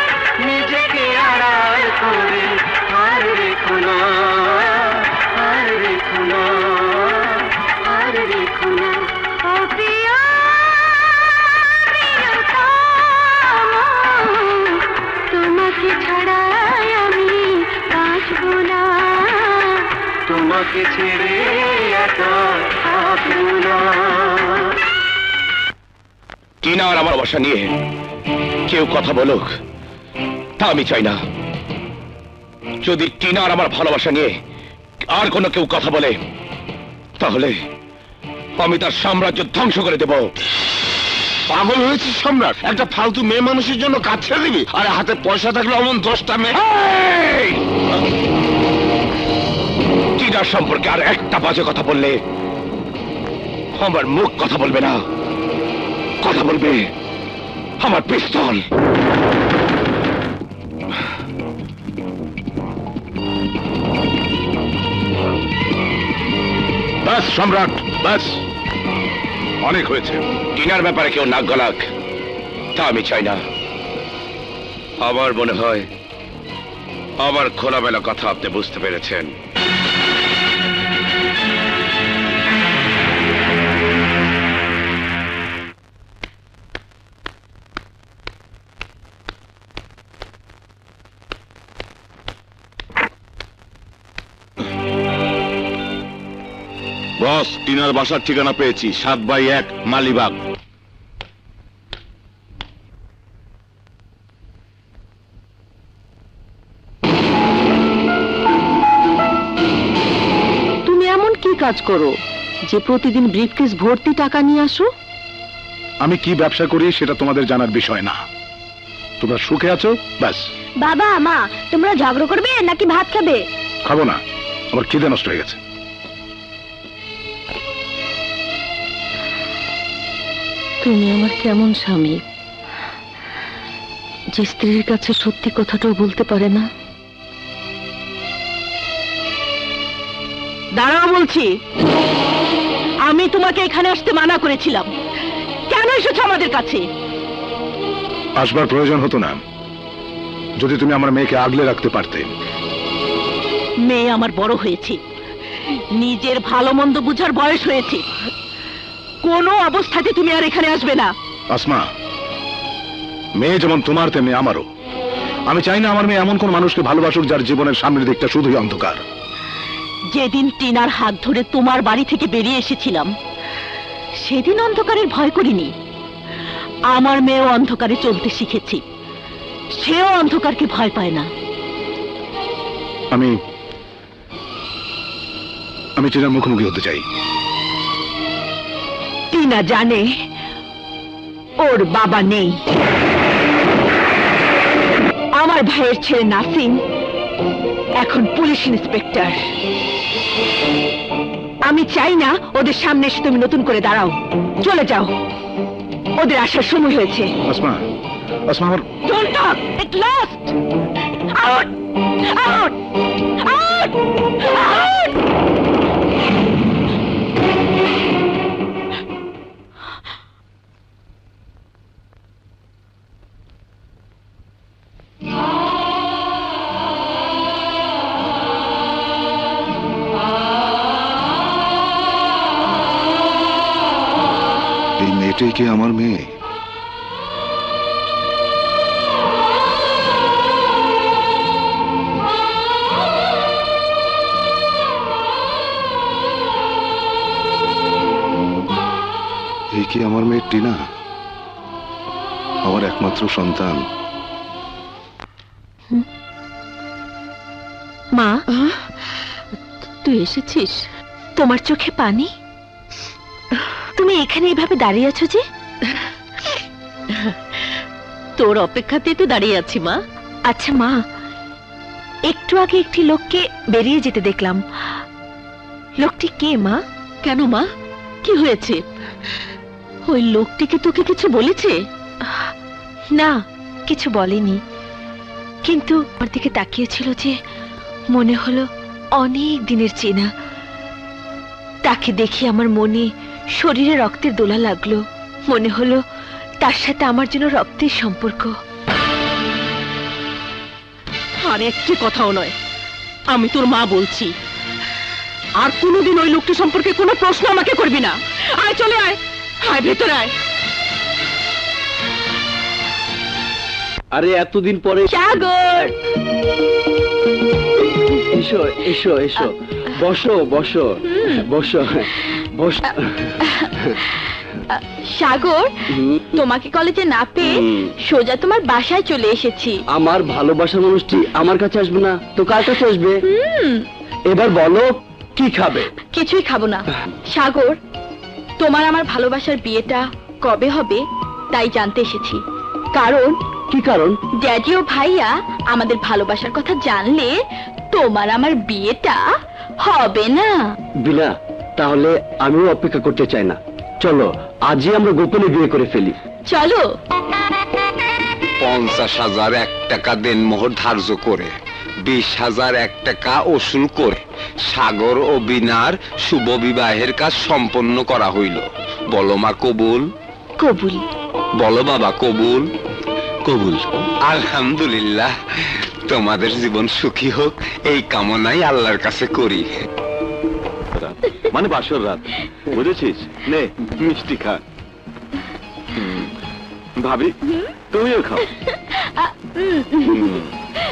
নিজেকে আড়াল করে আর রেখো না আর রেখো না আর রেখো না ও প্রিয়া তোমাকে ছাড়া আমি বাঁচবো না তোমাকে ছেড়ে একা থাকবো না টিনা আর আমার ভাষা নিয়ে কেউ কথা বলুক তা আমি চাই না। যদি টিনা আর আমার ভালোবাসা নিয়ে আর কোনো কেউ কথা বলে তাহলে আমি তার সাম্রাজ্য ধ্বংস করে দেব। পাগল হয়েছিস সম্রাট? একটা ফালতু মেয়ে মানুষের জন্য কাজ ছেড়ে দিবি? আরে হাতে পয়সা থাকলে অমন 10টা মেয়ে। টিনার সম্পর্কে আর একটা বাজে কথা বললে আমার মুখ কথা বলবে না, কথা বলবে আমার পিস্তল। বাস সম্রাট, বাস, অনেক হয়েছে। টিনার ব্যাপারে কেউ নাক গলাক তা আমি চাই না। আমার মনে হয় আমার খোলামেলা কথা আপনি বুঝতে পেরেছেন। বস, টিনার বাসার ঠিকানা পেয়েছি, 7/1 মালিবাগ। তুমি এমন কি কাজ করো যে প্রতিদিন ব্রিফকেস ভর্তি টাকা নিয়ে আসো? আমি কি ব্যবসা করি সেটা তোমাদের জানার বিষয় না। তোমরা সুখে আছো ব্যাস। বাবা মা তোমরা ঝগড়া করবে নাকি ভাত খাবে? খাবো না, আমার খিদে নষ্ট হয়ে গেছে। তুমি আমার কেমন স্বামী যে স্ত্রীর কাছে সত্যি কথাটাও বলতে পারে না? দাঁড়াও বলছি, আমি তোমাকে এখানে আসতে মানা করেছিলাম, কেন এসেছো আমাদের কাছে? আসবার প্রয়োজন হতো না যদি তুমি আমার মেয়েকে আগলে রাখতে পারতে। মেয়ে আমার বড় হয়েছে, নিজের ভালো মন্দ বুঝার বয়স হয়েছে, কোনো অবস্থাতে তুমি আর এখানে আসবে না। আসমা, মেয়ে যেমন তোমার তেমনি আমারও। আমি চাই না আমার মেয়ে এমন কোন মানুষকে ভালোবাসুক যার জীবনের সামনের দিকটা শুধুই অন্ধকার। যেদিন টিনার হাত ধরে তোমার বাড়ি থেকে বেরিয়ে এসেছিলাম সেদিন অন্ধকারের ভয় করিনি। আমার মেয়েও অন্ধকারে চলতে শিখেছি, সেও অন্ধকারকে ভয় পায় না। আমি টিনার মুখোমুখি হতে চাই। টিনা জানে ওর বাবা নেই। আমার ভাইয়ের ছেলে নাসিম এখন পুলিশ ইন্সপেক্টর। আমি চাই না ওদের সামনে এসে তুমি নতুন করে দাঁড়াও। চলে যাও, ওদের আসার সময় হয়েছে। আসমা, আসমা আমার Don't talk. At last. Out. Out. Out. Out. এই মেয়েটাই কি আমার মেয়ে? এই কি আমার মেয়ে টিনা, আমার একমাত্র সন্তান? মা, তুই এসেছিস? তোমার চোখে পানি? তুমি এখানে এভাবে দাঁড়িয়ে আছো যে? তোর অপেক্ষাতেই তো দাঁড়িয়ে আছি মা। আচ্ছা মা, একটু আগে একটি লোককে বেরিয়ে যেতে দেখলাম। লোকটি কে মা? কেন মা, কি হয়েছে? ওই লোকটিকে তোকে কিছু বলেছে? না, কিছু বলেনি, কিন্তু আমার দিকে তাকিয়েছিল যে মনে হলো অনেক দিনের চেনা। তাকে দেখি আমার মনে শরীরে রক্তের দোলা লাগলো। মনে হলো তার সাথে আমার জন্য রক্তের সম্পর্ক। আর একটি কথাও নয়, আমি তোর মা বলছি, আর কোনোদিন ওই লোকটি সম্পর্কে কোনো প্রশ্ন আমাকে করবি না। আয়, চলে আয়, আয় ভেতরে আয়। আরে এতদিন পরে সাগর, এসো এসো এসো, বসো বসো বসো বসো। সাগর, তোমাকে কলেজে না পেয়ে সোজা তোমার বাসায় চলে এসেছি। আমার ভালোবাসার মানুষটি আমার কাছে আসবে না তো কার কাছে আসবে? এবার বলো কি খাবে? কিছুই খাবো না। সাগর, তোমার আমার ভালোবাসার বিয়েটা কবে হবে তাই জানতে এসেছি। কারণ কি কারণ? ড্যাডি ও ভাইয়া আমাদের ভালোবাসার কথা জানলে তোমার আমার বিয়েটা হবে না। বিনা, তাহলে আমিও অপেক্ষা করতে চাই না। চলো আজই আমরা গোপনে বিয়ে করে ফেলি। চলো। 50,001 টাকা দেনমোহর ধার্য করে 20,001 টাকা ওসুল করে সাগর ও বিনার শুভ বিবাহের কাজ সম্পন্ন করা হইল। বলো মা কবুল? কবুল। বলো বাবা কবুল? কবুল। আলহামদুলিল্লাহ, তোমাদের জীবন সুখী হোক এই কামনাই আল্লাহর কাছে করি। মানে বাসর রাত, বুঝেছিস? নে মিষ্টি খা। ভাবি তুমিও খাও।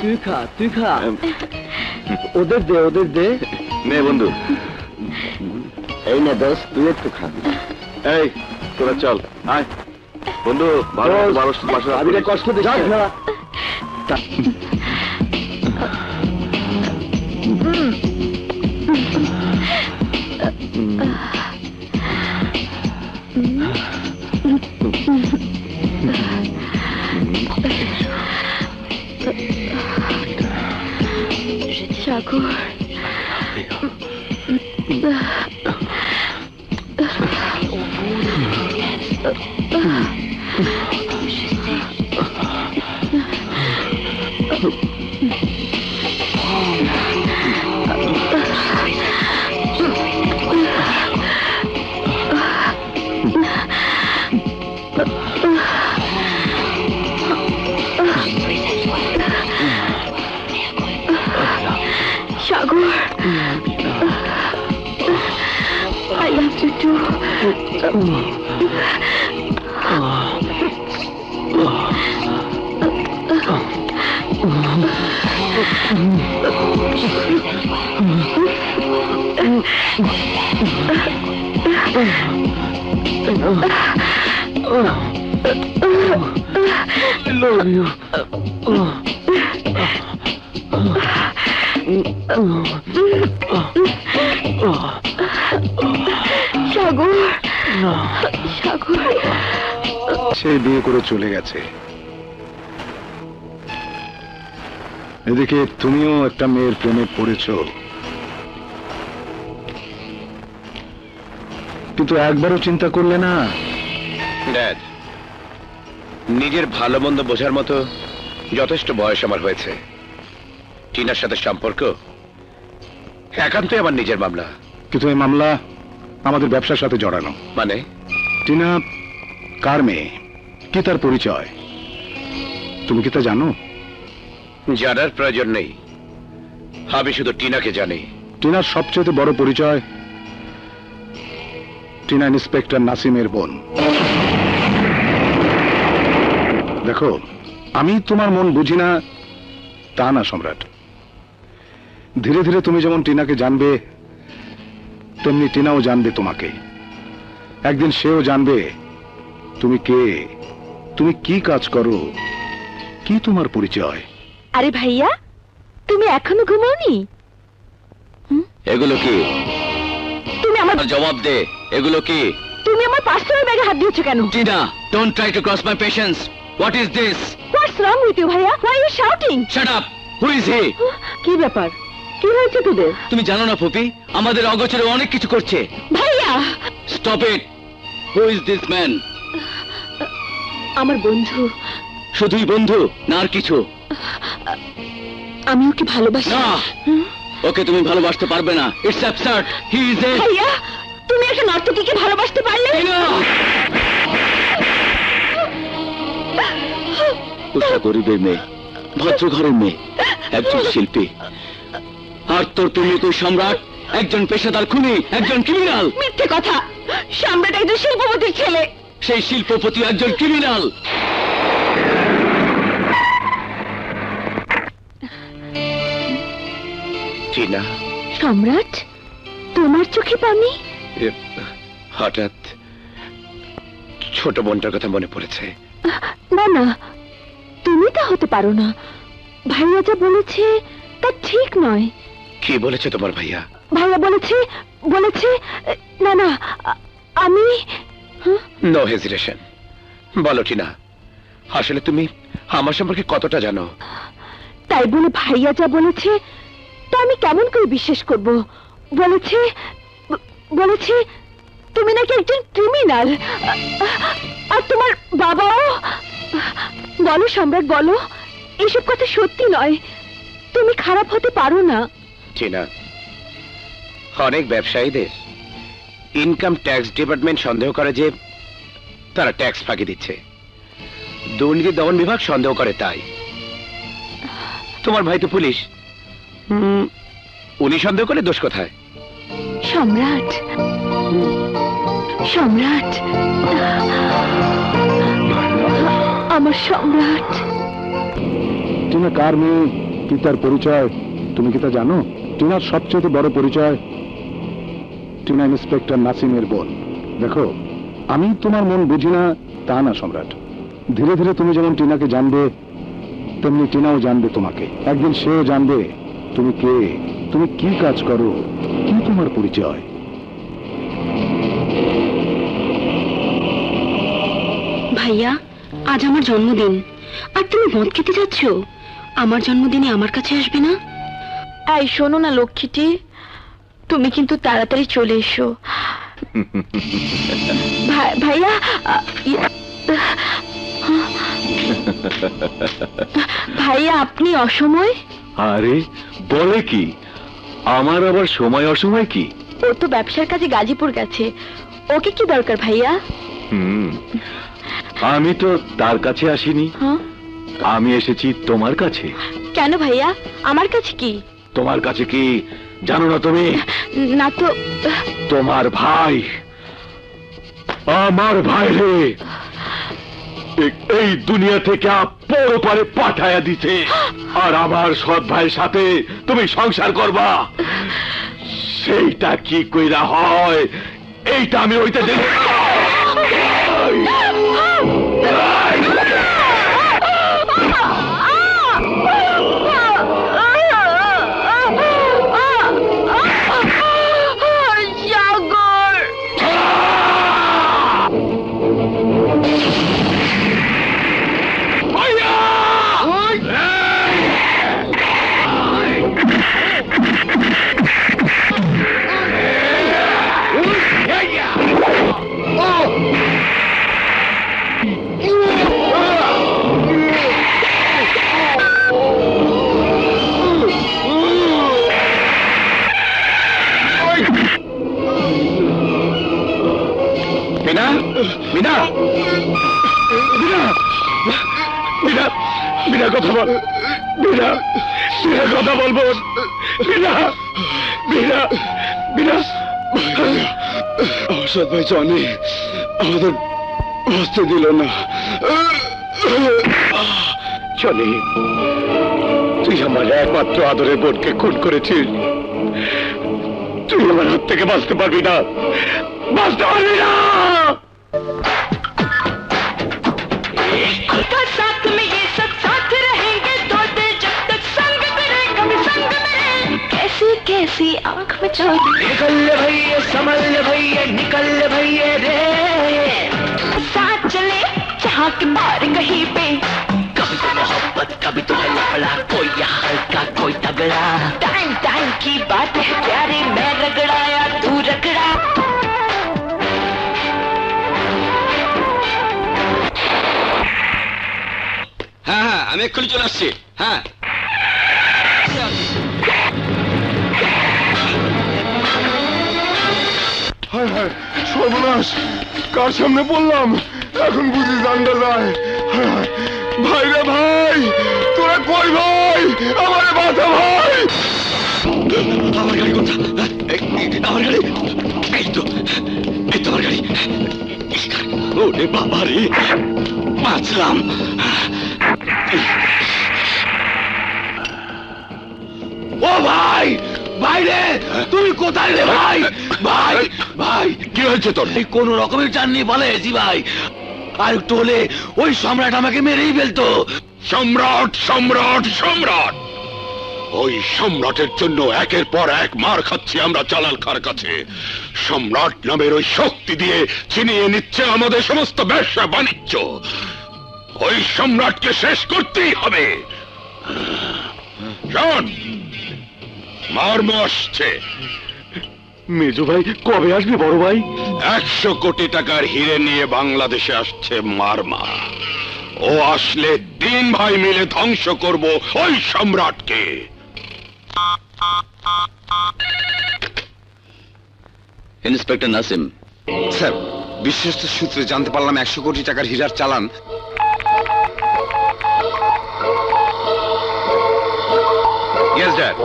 তুই খা, তুই খা। ওদের দে, ওদের দে। নে বন্ধু, এই না দোস্ত, তুই একটু খা। এই তোরা চল, আয় বন্ধু। ভালো বাসর আজকে কষ্ট দিস না। সাগর, I love you too. I love you. সাগর, সাগর, সে বিয়ে করে চলে গেছে। এদিকে তুমিও একটা মেয়ের প্রেমে পড়েছ। কিন্তু একবারও চিন্তা করলে না? ড্যাড, নিজের ভালো মন্দ বোঝার মতো যথেষ্ট বয়স আমার হয়েছে। টিনার সাথে সম্পর্ক একান্তই আমার নিজের মামলা। কিন্তু এই মামলা আমাদের ব্যবসার সাথে জড়ানো। মানে? টিনা কার মেয়ে, কি তার পরিচয়, তুমি কি তা জানো? জানার প্রয়োজন নেই, আমি শুধু টিনাকে জানি। টিনার সবচেয়ে বড় পরিচয়, টিনা ইন্সপেক্টর নাসিমের বোন। দেখো, আমি তোমার মন বুঝি না তা না সম্রাট। ধীরে ধীরে তুমি যেমন টিনাকে জানবে, তেমনি টিনাও জানবে তোমাকে। একদিন সেও জানবে তুমি কে, তুমি কি কাজ করো, কি তোমার পরিচয়। আরে ভাইয়া, তুমি এখনো ঘুমাওনি? এগুলো কি? তুমি আমার জবাব দে, এগুলো কি? তুমি আমার পার্সোনাল ব্যাগে হাত দিয়েছো কেন? Tina, don't try to cross my patience. What is this? What's wrong with you, ভাইয়া? Why are you shouting? Shut up. Who is he? কি ব্যাপার, কি হয়েছে তোদের? তুমি জানো না ফুপি, আমাদের অগোচরে অনেক কিছু করছে। ভাইয়া, Stop it. Who is this man? আমার বন্ধু। শুধুই বন্ধু না আর কিছু? আমি ওকে ভালোবাসি। না, ওকে তুমি ভালোবাসতে পারবে না। It's absurd. He is a... ভাইয়া, তুমি একটা নর্তকীকে ভালোবাসতে পারলে? উষা গরিবের মেয়ে, ভদ্র ঘরের মেয়ে, একজন শিল্পী। আর তোর প্রেমিক ওই সম্রাট একজন পেশাদার খুনি, একজন ক্রিমিনাল। মিথ্যে কথা, সম্রাট একজন শিল্পপতির ছেলে। সেই শিল্পপতি একজন ক্রিমিনাল। টিনা। সম্রাট, তোমার চোখে পানি? হঠাৎ ছোট বোনটার কথা মনে পড়েছে। না না, তুমি তা হতে পারো না। ভাইয়া যা বলেছে তা ঠিক নয়। কি বলেছে তোমার ভাইয়া? ভাইয়া বলেছে না না, আমি... নো হেজিটেশন, বলো টিনা, আসলে তুমি আমার সম্পর্কে কতটা জানো? তাই বলে ভাইয়া যা বলেছে তা আমি কেমন করে বিশ্বাস করব? বলেছে তুমি নাকি একজন ক্রিমিনাল, আর তোমার বাবাও। বলো সম্রাট, বলো, এসব কথা সত্যি নয়। তুমি খারাপ হতে পারো না। টিনা, অনেক ব্যবসায়ীদের ইনকাম ট্যাক্স ডিপার্টমেন্ট সন্দেহ করে যে তারা ট্যাক্স ফাঁকি দিচ্ছে। দুর্নীতি দমন বিভাগ সন্দেহ করে তাই। তোমার ভাই তো পুলিশ, উনি সন্দেহ করে দোষ কোথায়? সম্রাট, সম্রাট, আমার সম্রাট। টিনা কার মেয়ে, কি তার পরিচয়, তুমি কি তা জানো? টিনার সবচেয়ে বড় পরিচয়, টিনা ইন্সপেক্টর নাসিমের বোন। দেখো, আমি তোমার মন বুঝি না তা না সম্রাট। ধীরে ধীরে তুমি যেমন টিনাকে জানবে, তেমনি টিনাও জানবে তোমাকে। একদিন সেও জানবে তুমি কে, তুমি কি কাজ করো, কি তোমার পরিচয়। ভাইয়া, আজ আমার জন্মদিন, আর তুমি মদ খেতে যাচ্ছ। আমার জন্মদিনে আমার কাছে আসবে না? এই শোনো না লক্ষ্মীটি, তুমি কিন্তু তাড়াতাড়ি চলে এসো। ভাইয়া, ভাইয়া আপনি অসময়? আরে বলে কি, আমার আবার সময় অসময় কি? ও তো ব্যবসার কাজে গাজীপুর গেছে, ওকে কি দরকার ভাইয়া? আমি তো তার কাছে আসিনি, আমি এসেছি তোমার কাছে। কেন ভাইয়া, আমার কাছে কি? তোমার কাছে কি জানো না তুমি? না তো। তোমার ভাই, আমার ভাই রে, এই দুনিয়া থেকে পরপারে পাঠায়া দিছে, আর আমার সৎ ভাইয়ের সাথে তুমি সংসার করবা। সেইটা কি কইরা হয়, এইটা আমি হইতে দেব না। বিনা বিনা কথা বলবো বিনা বিনা বিনা অসাদ ভাই জানি আমাদের বাঁচতে দিল না। চলি, তুই আমার একমাত্র আদরের বোনকে খুন করেছিস, তুই আমার হাত থেকে বাঁচতে পারবি না, বাঁচতে পারবি না। साथ में ये सब साथ रहेंगे, दो दिल जब तक संग करे, कभी संग मेरे कैसी कैसी आंख में चोट। निकल ले भैया, संभल ले भैया, निकल ले भैया रे। साथ चले जहाँ के बाहर कहीं पे, कभी तो मोहब्बत, कभी तो है लफड़ा, कोई यहाँ का कोई तगड़ा। टाइम टाइम की बात है प्यारे, मैं रगड़ा या तू रगड़ा। হ্যাঁ হ্যাঁ, আমি এক্ষুনি চলে আসছি। হ্যাঁ হায় হায়, সর্বনাশ, কার সামনে পড়লাম, এখন বুঝি জানতে যায়। হায় হায়, ভাই রে ভাই, তোরা কই ভাই, আমার বাঁচা ভাই। আমার গাড়ি কোথা? আমার গাড়ি এই তো, এই তো আমার গাড়ি। ওরে বাবা রে, বাঁচলাম। ও ভাই, ভাই রে, তুমি কোথায় রে ভাই? ভাই ভাই, কি হয়েছে তোর? এই কোন রকমের চান নিয়ে পালিয়েছি ভাই, আর একটু হলে ওই সম্রাট আমাকে মেরেই ফেলতো। সম্রাট সম্রাট সম্রাট, ওই সম্রাটের জন্য একের পর এক মার খাচ্ছি আমরা জালাল খার কাছে। সম্রাট নামের ওই শক্তি দিয়ে ছিনিয়ে নিচ্ছে আমাদের সমস্ত ব্যবসা বাণিজ্য। ওই সম্রাটকে শেষ করতেই হবে। শোন, মারমো আসছে। মেজো ভাই কবে আসবে বড় ভাই? 100 কোটি টাকার হিরে নিয়ে বাংলাদেশে আসছে মারমা। ও আসলে 3 ভাই মিলে ধ্বংস করব ওই সম্রাটকে। ইন্সপেক্টর নাসিম। স্যার, বিশ্বস্ত সূত্রে জানতে পারলাম 100 কোটি টাকার হীরার চালান Yes, Dad.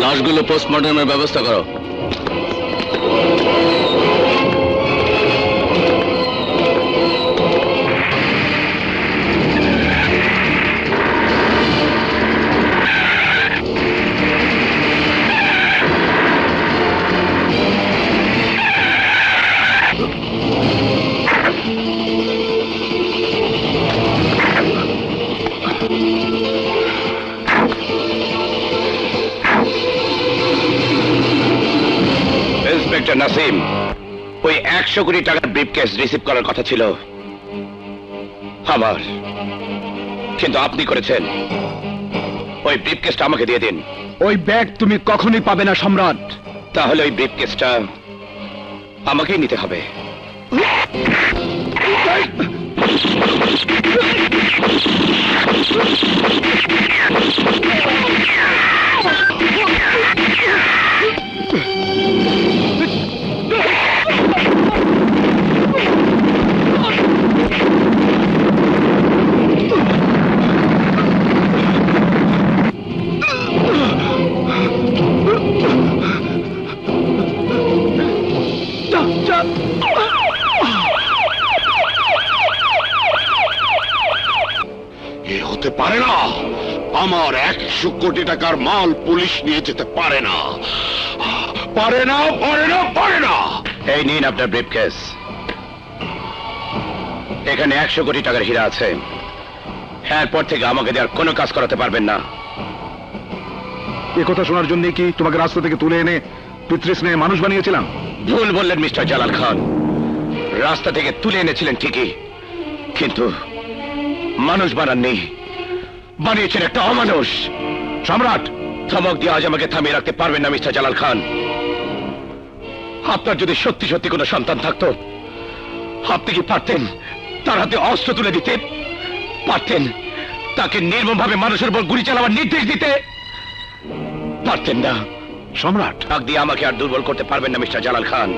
লাশগুলো পোস্টমর্টমের ব্যবস্থা করো। ইন্সপেক্টর নাসিম, ওই 100 কোটি টাকার ব্রিফকেস রিসিভ করার কথা ছিল আমার, কিন্তু আপনি করেছেন। ওই ব্রিফকেসটা আমাকে দিয়ে দিন। ওই ব্যাগ তুমি কখনোই পাবে না সম্রাট। তাহলে ওই ব্রিফকেসটা আমাকেই নিতে হবে। এ হতে পারে না। আমার 100 কোটি টাকার মাল পুলিশ নিয়ে যেতে পারে না, পারে না, পারে না, পারে না। এই নিন আপনার ব্রিফকেস। এখানে 100 কোটি টাকার হীরা আছে, এরপর থেকে আমাকে দেওয়ার কোনো কাজ করাতে পারবেন না। এ কথা শোনার জন্য কি তোমাকে রাস্তা থেকে তুলে এনে পিতৃস্নেহে মানুষ বানিয়েছিলাম? ভুল বললেন মিস্টার জালাল খান। রাস্তা থেকে তুলে এনেছিলেন ঠিকই, কিন্তু মানুষ বানাননি, বানিয়েছেন একটা অমানুষ। সম্রাট, ধমক দিয়ে আজ আমাকে থামিয়ে রাখতে পারবেন না মিস্টার জালাল খান। আপনার যদি সত্যি সত্যি কোনো সন্তান থাকতো, আপনি কি পারতেন তার হাতে অস্ত্র তুলে দিতে? পারতেন তাকে নির্মমভাবে মানুষের উপর গুলি চালাবার নির্দেশ দিতে? পারতেন না। সম্রাট, ডাক দিয়ে আমাকে আর দুর্বল করতে পারবেন না mister Jalal Khan.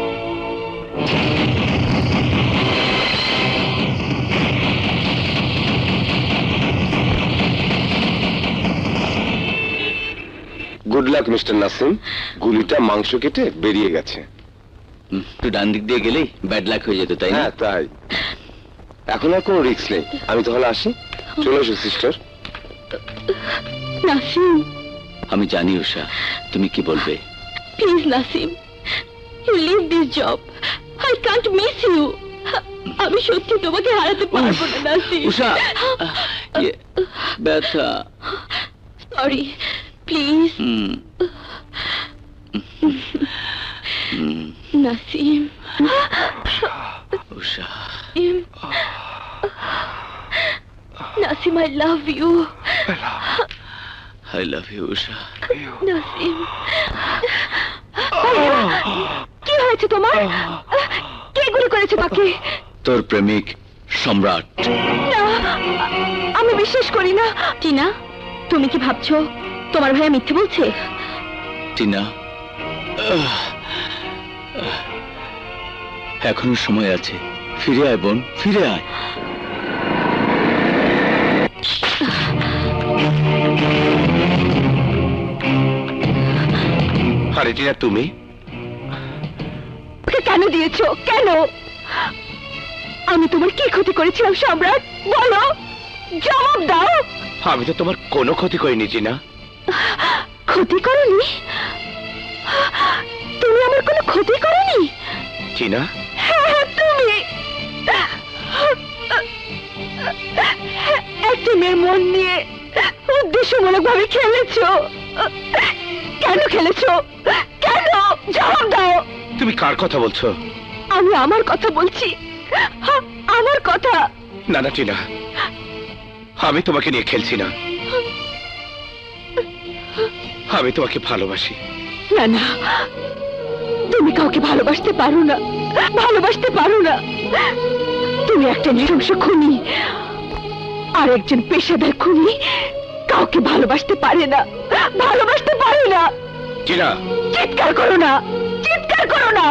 Good luck mister Nasim, গুলিটা মাংস কেটে বেরিয়ে গেছে। একটু ডান দিক দিয়ে গেলেই ব্যাড লাক হয়ে যেত, তাই না? হ্যাঁ তাই। এখন আর কোনো রিস্ক নেই, আমি তাহলে আসি। চলে এসো সিস্টার। নাসিম, আমি জানি উষা তুমি কি বলবে। Please Nasim, you leave this job, I can't miss you. আমি সত্যি তোমাকে হারাতে পারবো না নাসিম। উষা, ব্যথা। Sorry, please Nasim. Usha, Nasim, I love you. I love you Usha. Nasim, কি হয়েছে তোমার? কে গুলি করেছে তাকে? তোর প্রেমিক সম্রাট। না, আমি বিশ্বাস করি না। টিনা, তুমি কি ভাবছো তোমার ভাইয়া মিথ্যে বলছে? টিনা, এখনো সময় আছে, ফিরে আয় বোন, ফিরে আয়। আরে টিনা, তুমি কেন দিয়েছো? কেন? আমি তোমার কি ক্ষতি করেছিলাম সম্রাট? বলো, জবাব দাও। আমি তো তোমার কোনো ক্ষতি করিনি টিনা। ক্ষতি করনি? তুমি আমার কোনো ক্ষতি করনি? টিনা, হ্যাঁ, তুমি একটা মেয়ের মন নিয়ে উদ্দেশ্যমূলক ভাবে খেলেছো। কেন খেলেছো? কেন? জবাব দাও। তুমি কার কথা বলছো? আমি আমার কথা বলছি, আমার কথা। না না টিনা, আমি তোমাকে নিয়ে খেলছি না, আমি তোমাকে ভালোবাসি। না না, তুমি কাউকে ভালোবাসতে পারো না, ভালোবাসতে পারো না। তুমি একটা নৃশংস খুনি, আর একজন পেশাদার খুনি কাউকে ভালোবাসতে পারে না, ভালোবাসতে পারে না। টিনা, চিৎকার করো না, চিৎকার করো না।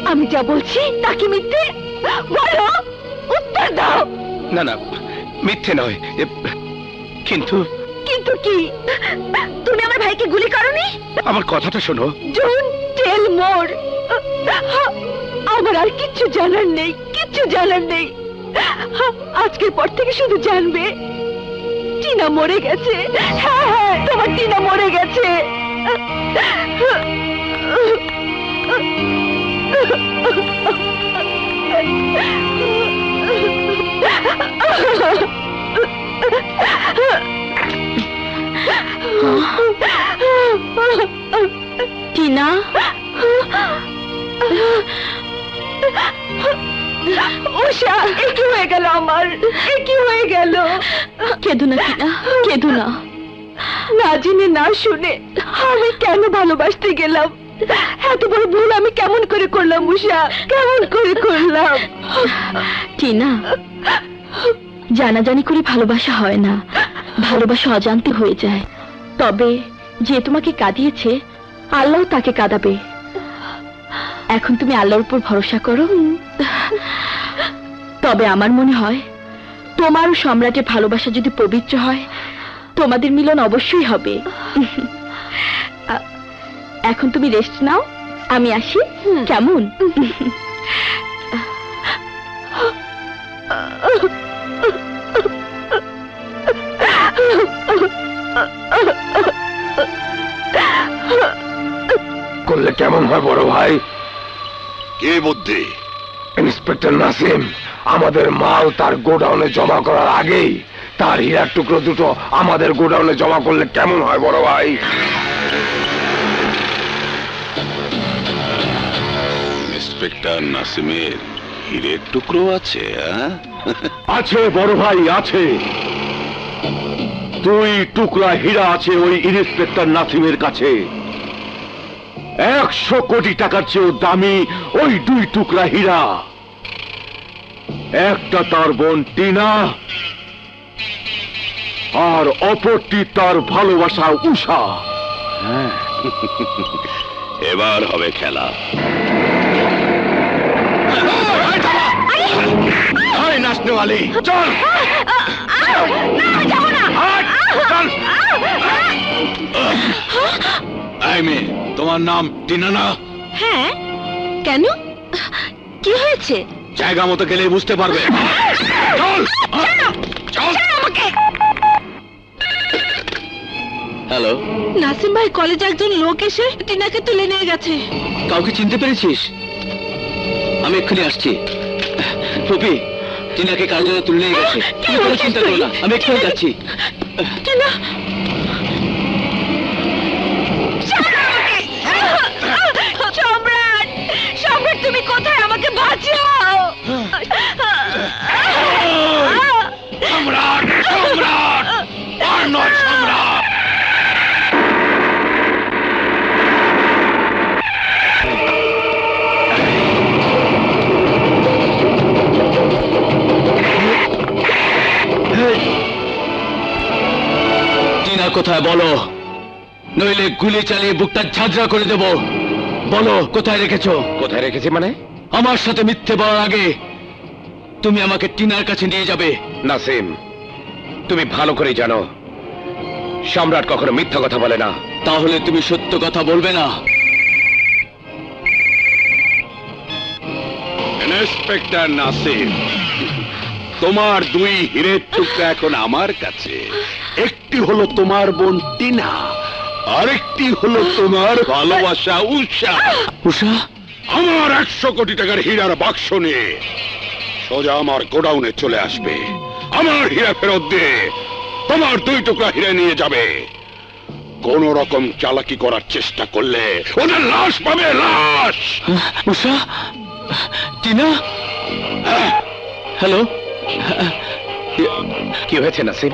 আমি যা বলছি তা কি মিথ্যে? বলো, উত্তর দাও। না না, মিথ্যে নয়, কিন্তু কিন্তু কি? তুমি আমার ভাইকে গুলি করনি? আমার কথাটা শোনো। ডোন্ট টেল মোর। আমার আর কিচ্ছু জানার নেই, কিচ্ছু জানার নেই। আজকের পর থেকে শুধু জানবে টিনা মরে গেছে। হ্যাঁ হ্যাঁ, তোমার টিনা মরে গেছে। টিনা, উষা, এ কি হয়ে গেল আমার? এ কি হয়ে গেল? কেঁদো না টিনা, কেঁদো না। না জেনে না শুনে আমি কেন ভালোবাসতে গেলাম? এত বড় ভুল আমি কেমন করে করলাম উষা, কেমন করে করলাম? টিনা, জানাজানি করে ভালোবাসা হয় না, ভালোবাসা অজান্তে হয়ে যায়। তবে যে তোমাকে কাঁদিয়েছে, আল্লাহ তাকে কাঁদাবে। এখন তুমি আল্লাহর উপর ভরসা করো। তবে আমার মনে হয় তোমার ও সম্রাটের ভালোবাসা যদি পবিত্র হয়, তোমাদের মিলন অবশ্যই হবে। এখন তুমি রেস্ট নাও, আমি আসি, কেমন? করলে কেমন হয় বড় ভাই? কে বুদ্ধি? ইন্সপেক্টর নাসিম আমাদের মাল তার গোডাউনে জমা করার আগেই তার হীরার টুকরো দুটো আমাদের গোডাউনে জমা করলে কেমন হয় বড় ভাই? ইন্সপেক্টর নাসিমের হীরের টুকরো আছে? আছে বড় ভাই, আছে। 2 টুকরা হীরা আছে ওই ইন্সপেক্টর নাসিমের কাছে। 100 কোটি টাকার চেয়েও দামি ওই 2 টুকরা হীরা। একটা তার বোন টিনা, আর অপরটি তার ভালোবাসা উষা। এবার হবে খেলা। নাচনেওয়ালি চল। তোমার নাম টিনা না? হ্যাঁ, কেন? কি হয়েছে? জায়গা মতো গেলে বুঝতে পারবে। চল চল। হ্যালো, নাসিম ভাই, কলেজে একজন লোক এসে টিনাকে তুলে নিয়ে গেছে। কাউকে চিনতে পেরেছিস? আমি এক্ষুনি আসছি। টুপি, টিনাকে কার জন্য তুলে নিয়ে গেছে? তুমি কোনো চিন্তা করো না, আমি এক্ষুনি যাচ্ছি। টিনা, সম্রাট, সম্রাট তুমি কোথায়? আমাকে বাঁচাও। সম্রাট, সম্রাট, আর নয় সম্রাট। টিনা কোথায় বলো, নইলে গুলি চালিয়ে বুকটা ঝাঁঝরা করে দেব। বলো কোথায় রেখেছো? কোথায় রেখেছি মানে? আমার সাথে মিথ্যে বলার আগে তুমি আমাকে টিনার কাছে নিয়ে যাবে। নাসিম, তুমি ভালো করেই জানো সম্রাট কখনো মিথ্যা কথা বলে না। তাহলে তুমি সত্য কথা বলবে না? ইন্সপেক্টর নাসিম, তোমার 2 হীরের টুকরা এখন আমার কাছে। একটি হলো তোমার বোন টিনা, আরেকটি হলো তোমার ভালোবাসা উষা। উষা আমার 100 কোটি টাকার হীরার বাক্স নিয়ে সোজা আমার গোডাউনে চলে আসবে। আমার হীরা ফেরত দিয়ে তোমার 2 টুকরা হীরা নিয়ে যাবে। কোন রকম চালাকি করার চেষ্টা করলে ওদের লাশ পাবে, লাশ। উষা, টিনা। হ্যালো, কি হয়েছে নাসিম?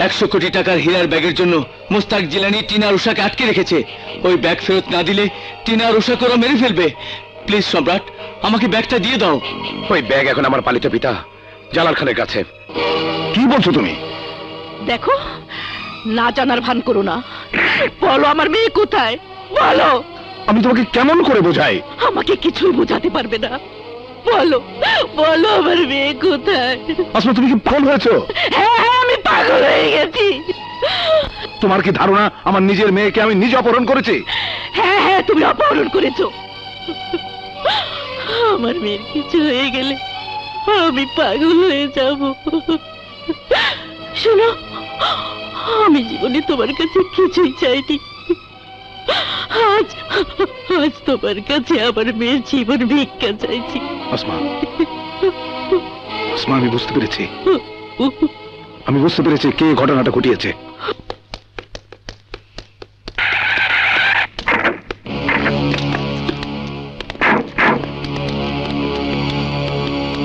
100 কোটি টাকার হীরার ব্যাগের জন্য মুস্তাক জিলানী টিনা আর উষাকে আটকে রেখেছে। ওই ব্যাগ ফেরত না দিলে টিনা আর উষাকে ওরা মেরে ফেলবে। প্লিজ সম্রাট, আমাকে ব্যাগটা দিয়ে দাও। ওই ব্যাগ এখন আমার পালিত পিতা জালাল খানের কাছে। কি বলছো তুমি? দেখো, না জানার ভান করো না। বলো আমার মেয়ে কোথায়, বলো। আমি তোমাকে কেমন করে বোঝাই? আমাকে কিছুই বোঝাতে পারবে না। বলো, বলো আমার মেয়ে কোথায়। আসমা, তুমি কি পাগল হয়েছো? হ্যাঁ হ্যাঁ, আমি পাগল হয়ে গেছি। তোমার কি ধারণা আমার নিজের মেয়েকে আমি নিজে অপহরণ করেছি? হ্যাঁ হ্যাঁ, তুমি অপহরণ করেছো। আমার মেয়ের কিছু হয়ে গেলে আমি পাগল হয়ে যাব। শোনো, আমি জীবনে তোমার কাছে কিছুই চাইনি। আজ আজ তোমার কাছে আমার মেয়ের জীবন ভিক্ষা চাইছি। আসমা, আসমা, আমি বুঝতে পেরেছি, আমি বুঝতে পেরেছি কে ঘটনাটা ঘটিয়েছে।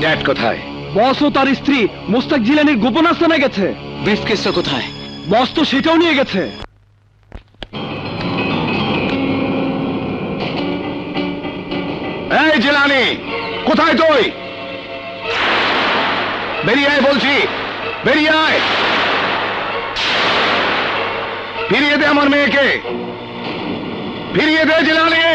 ড্যাড কোথায়? বস ও তার স্ত্রী মুস্তাক জিলানির গোপন আস্তানায় গেছে। ব্রিফকেসটা কোথায়? বস তো সেটাও নিয়ে গেছে। এই জিলানি, কোথায় তুই? বেরিয়ে আয় বলছি, বেরিয়ে আয়। ফিরিয়ে দে আমার মেয়েকে, ফিরিয়ে দে জিলানি।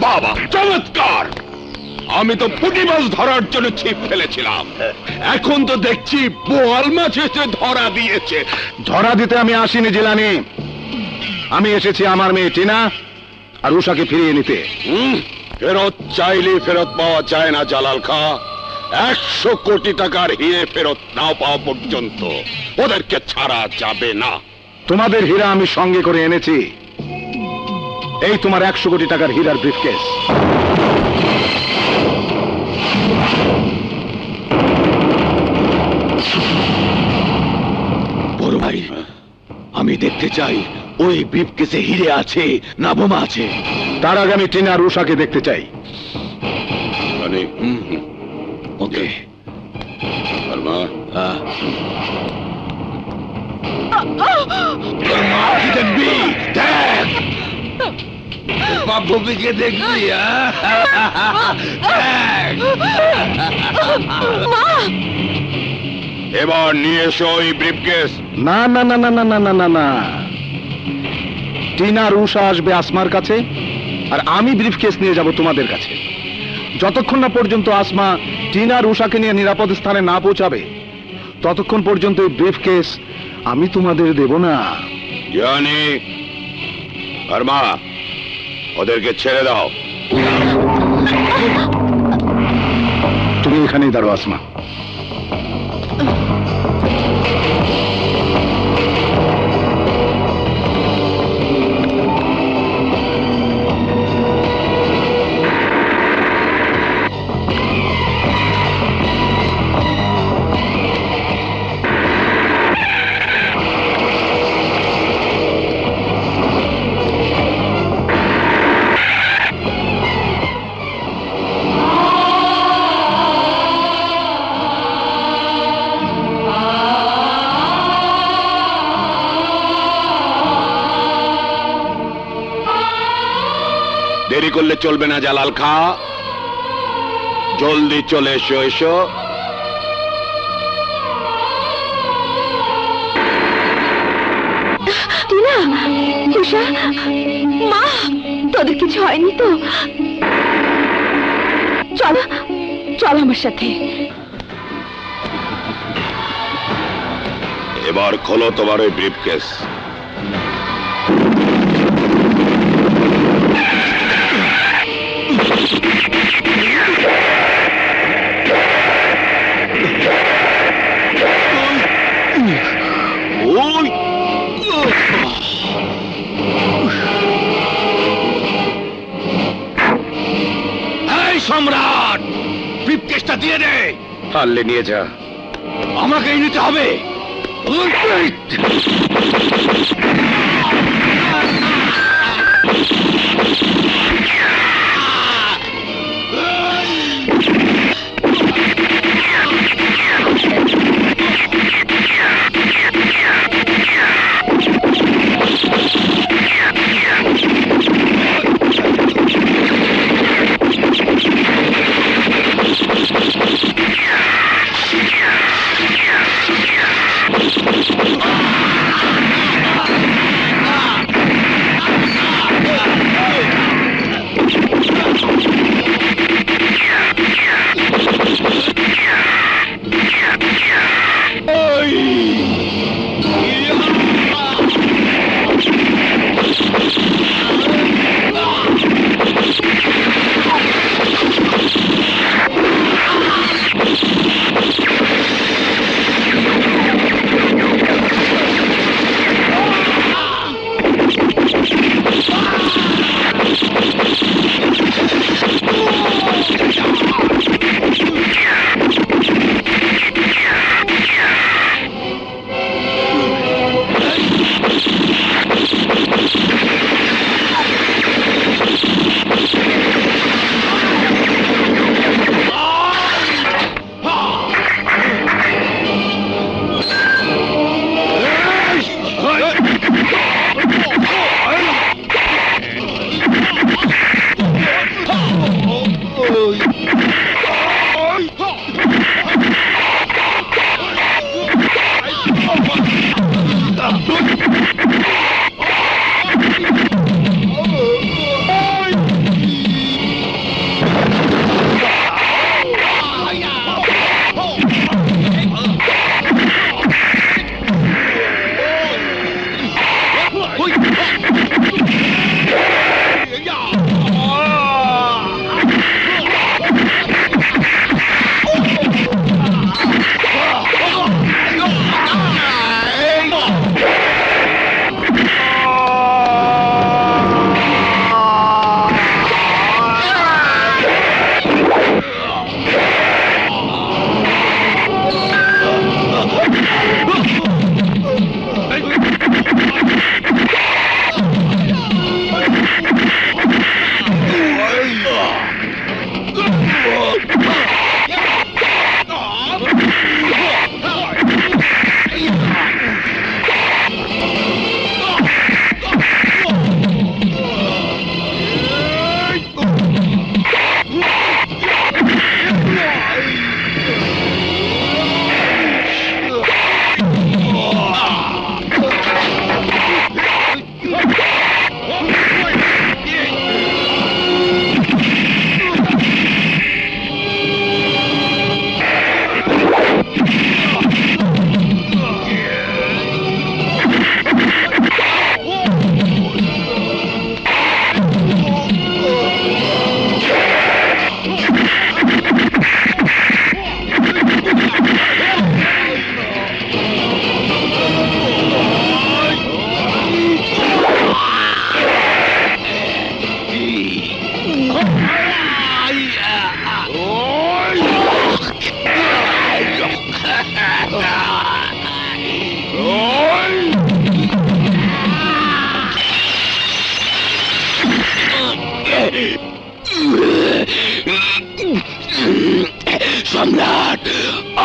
বাবা, চমৎকার! আমি তো পুঁটি মাছ ধরার জন্য ছিপ ফেলেছিলাম, এখন তো দেখছি বোয়াল মাছ এসে ধরা দিয়েছে। ধরা দিতে আমি আসিনি জিলানি, আমি এসেছি আমার মেয়ে টিনা আর উষাকে ফিরিয়ে নিতে। ফেরত চাইলে ফেরত পাওয়া যায় না জালাল খা। 100 কোটি টাকার হিরে ফেরত না পাওয়া পর্যন্ত ওদেরকে ছাড়া যাবে না। তোমাদের হীরা আমি সঙ্গে করে এনেছি। এই তোমার 100 কোটি টাকার হীরার ব্রিফকেস। বড় ভাই, আমি দেখতে চাই ওই ব্রিফকেসে হিরে আছে না বোমা আছে। তার আগে আমি টিনা আর উষাকে দেখতে চাই। ওকে শর্মা, দেখবি, দেখ বাবুকে দেখবি। এবার নিয়ে এসো ওই ব্রিফকেস। না না না না না না না না না, টিনা আর উষা আসবে আসমার কাছে, আর আমি ব্রিফকেস নিয়ে যাব তোমাদের কাছে। যতক্ষণ না পর্যন্ত আসমা টিনা আর উষাকে নিয়ে নিরাপদ স্থানে না পৌঁছাবে, ততক্ষণ পর্যন্ত এই ব্রিফকেস আমি তোমাদের দেব না। জানি। শর্মা, ওদেরকে ছেড়ে দাও। তুমি এখানেই দাঁড়ো আসমা। দেরি করলে চলবে না জালাল খা, জলদি চলে এসো। এসো। টিনা, উষা, মা, তোদের কিছু হয়নি তো? চলো চলো আমার সাথে। এবার খোলো তোমার ওই ব্রিফকেস। এই সম্রাট, ব্রিফকেসটা দিয়ে দে। পারলে নিয়ে যা। আমাকেই নিতে হবে।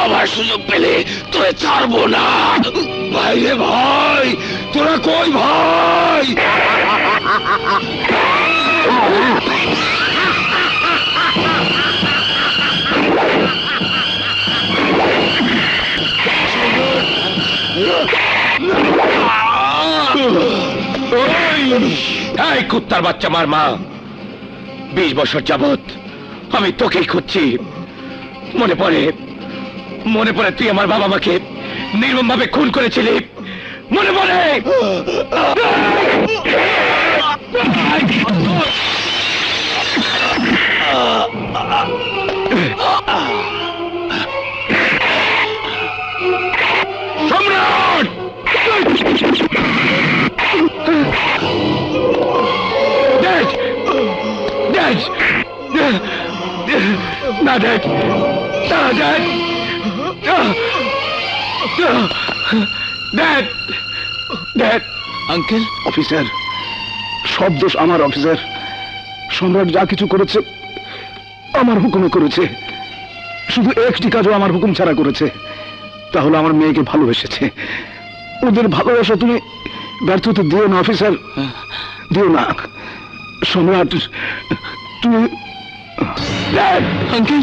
আবার সুযোগ পেলে তোরে ছাড়বো না। ভাই রে ভাই, তোরা কই ভাই? এই কুত্তার বাচ্চা মার মা, 20 বছর যাবত আমি তোকেই খুঁজছি। মনে পড়ে তুই আমার বাবা মাকে নির্মম ভাবে খুন করেছিলি, মনে পড়ে? সম্রাট! Dad! Dad! না Dad! না Dad! Dad! Dad! Uncle, officer, সব দোষ আমার। অফিসার, সম্রাট যা কিছু করেছে আমার হুকুমে করেছে। শুধু একটি কাজও আমার হুকুম ছাড়া করেছে, তাহলে আমার মেয়েকে ভালোবেসেছে। ওদের ভালোবাসা তুমি ব্যর্থ হতে দিও না অফিসার, দিও না। সম্রাট, তুমি আঙ্কেল,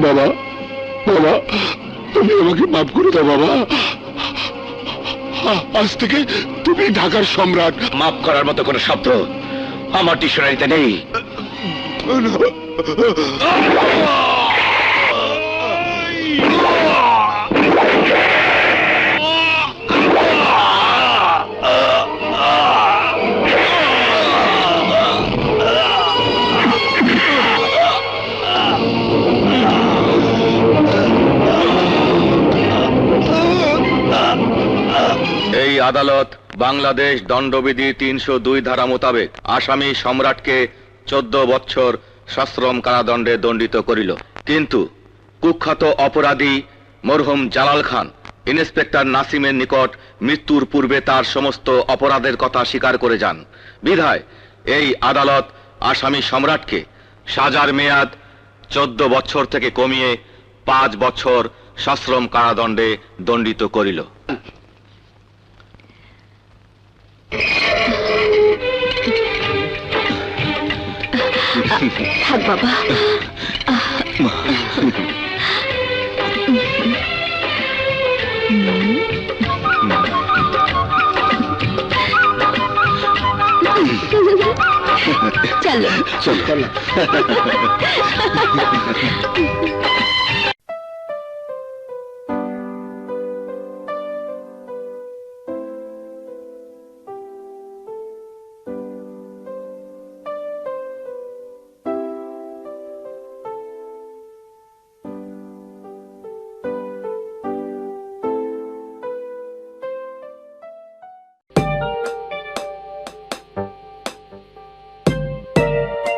বাবা, বাবা, তুমি আমাকে মাফ করে দাও বাবা। আজ থেকে তুমি ঢাকার সম্রাট। মাফ করার মতো কোনো শব্দ আমার ডিকশনারিতে নেই। এই আদালত বাংলাদেশ দণ্ডবিধি 302 ধারা মোতাবেক আসামি সম্রাটকে 14 বছর সশ্রম কারাদণ্ডে দণ্ডিত করিল। কিন্তু কুখ্যাত অপরাধী মরহুম জালাল খান ইন্সপেক্টর নাসিমের নিকট মৃত্যুর পূর্বে তার সমস্ত অপরাধের কথা স্বীকার করে যান। বিধায় এই আদালত আসামি সম্রাটকে সাজার মেয়াদ 14 বছর থেকে কমিয়ে 5 বছর সশ্রম কারাদণ্ডে দণ্ডিত করিল। থাক বাবা, চলো চলো।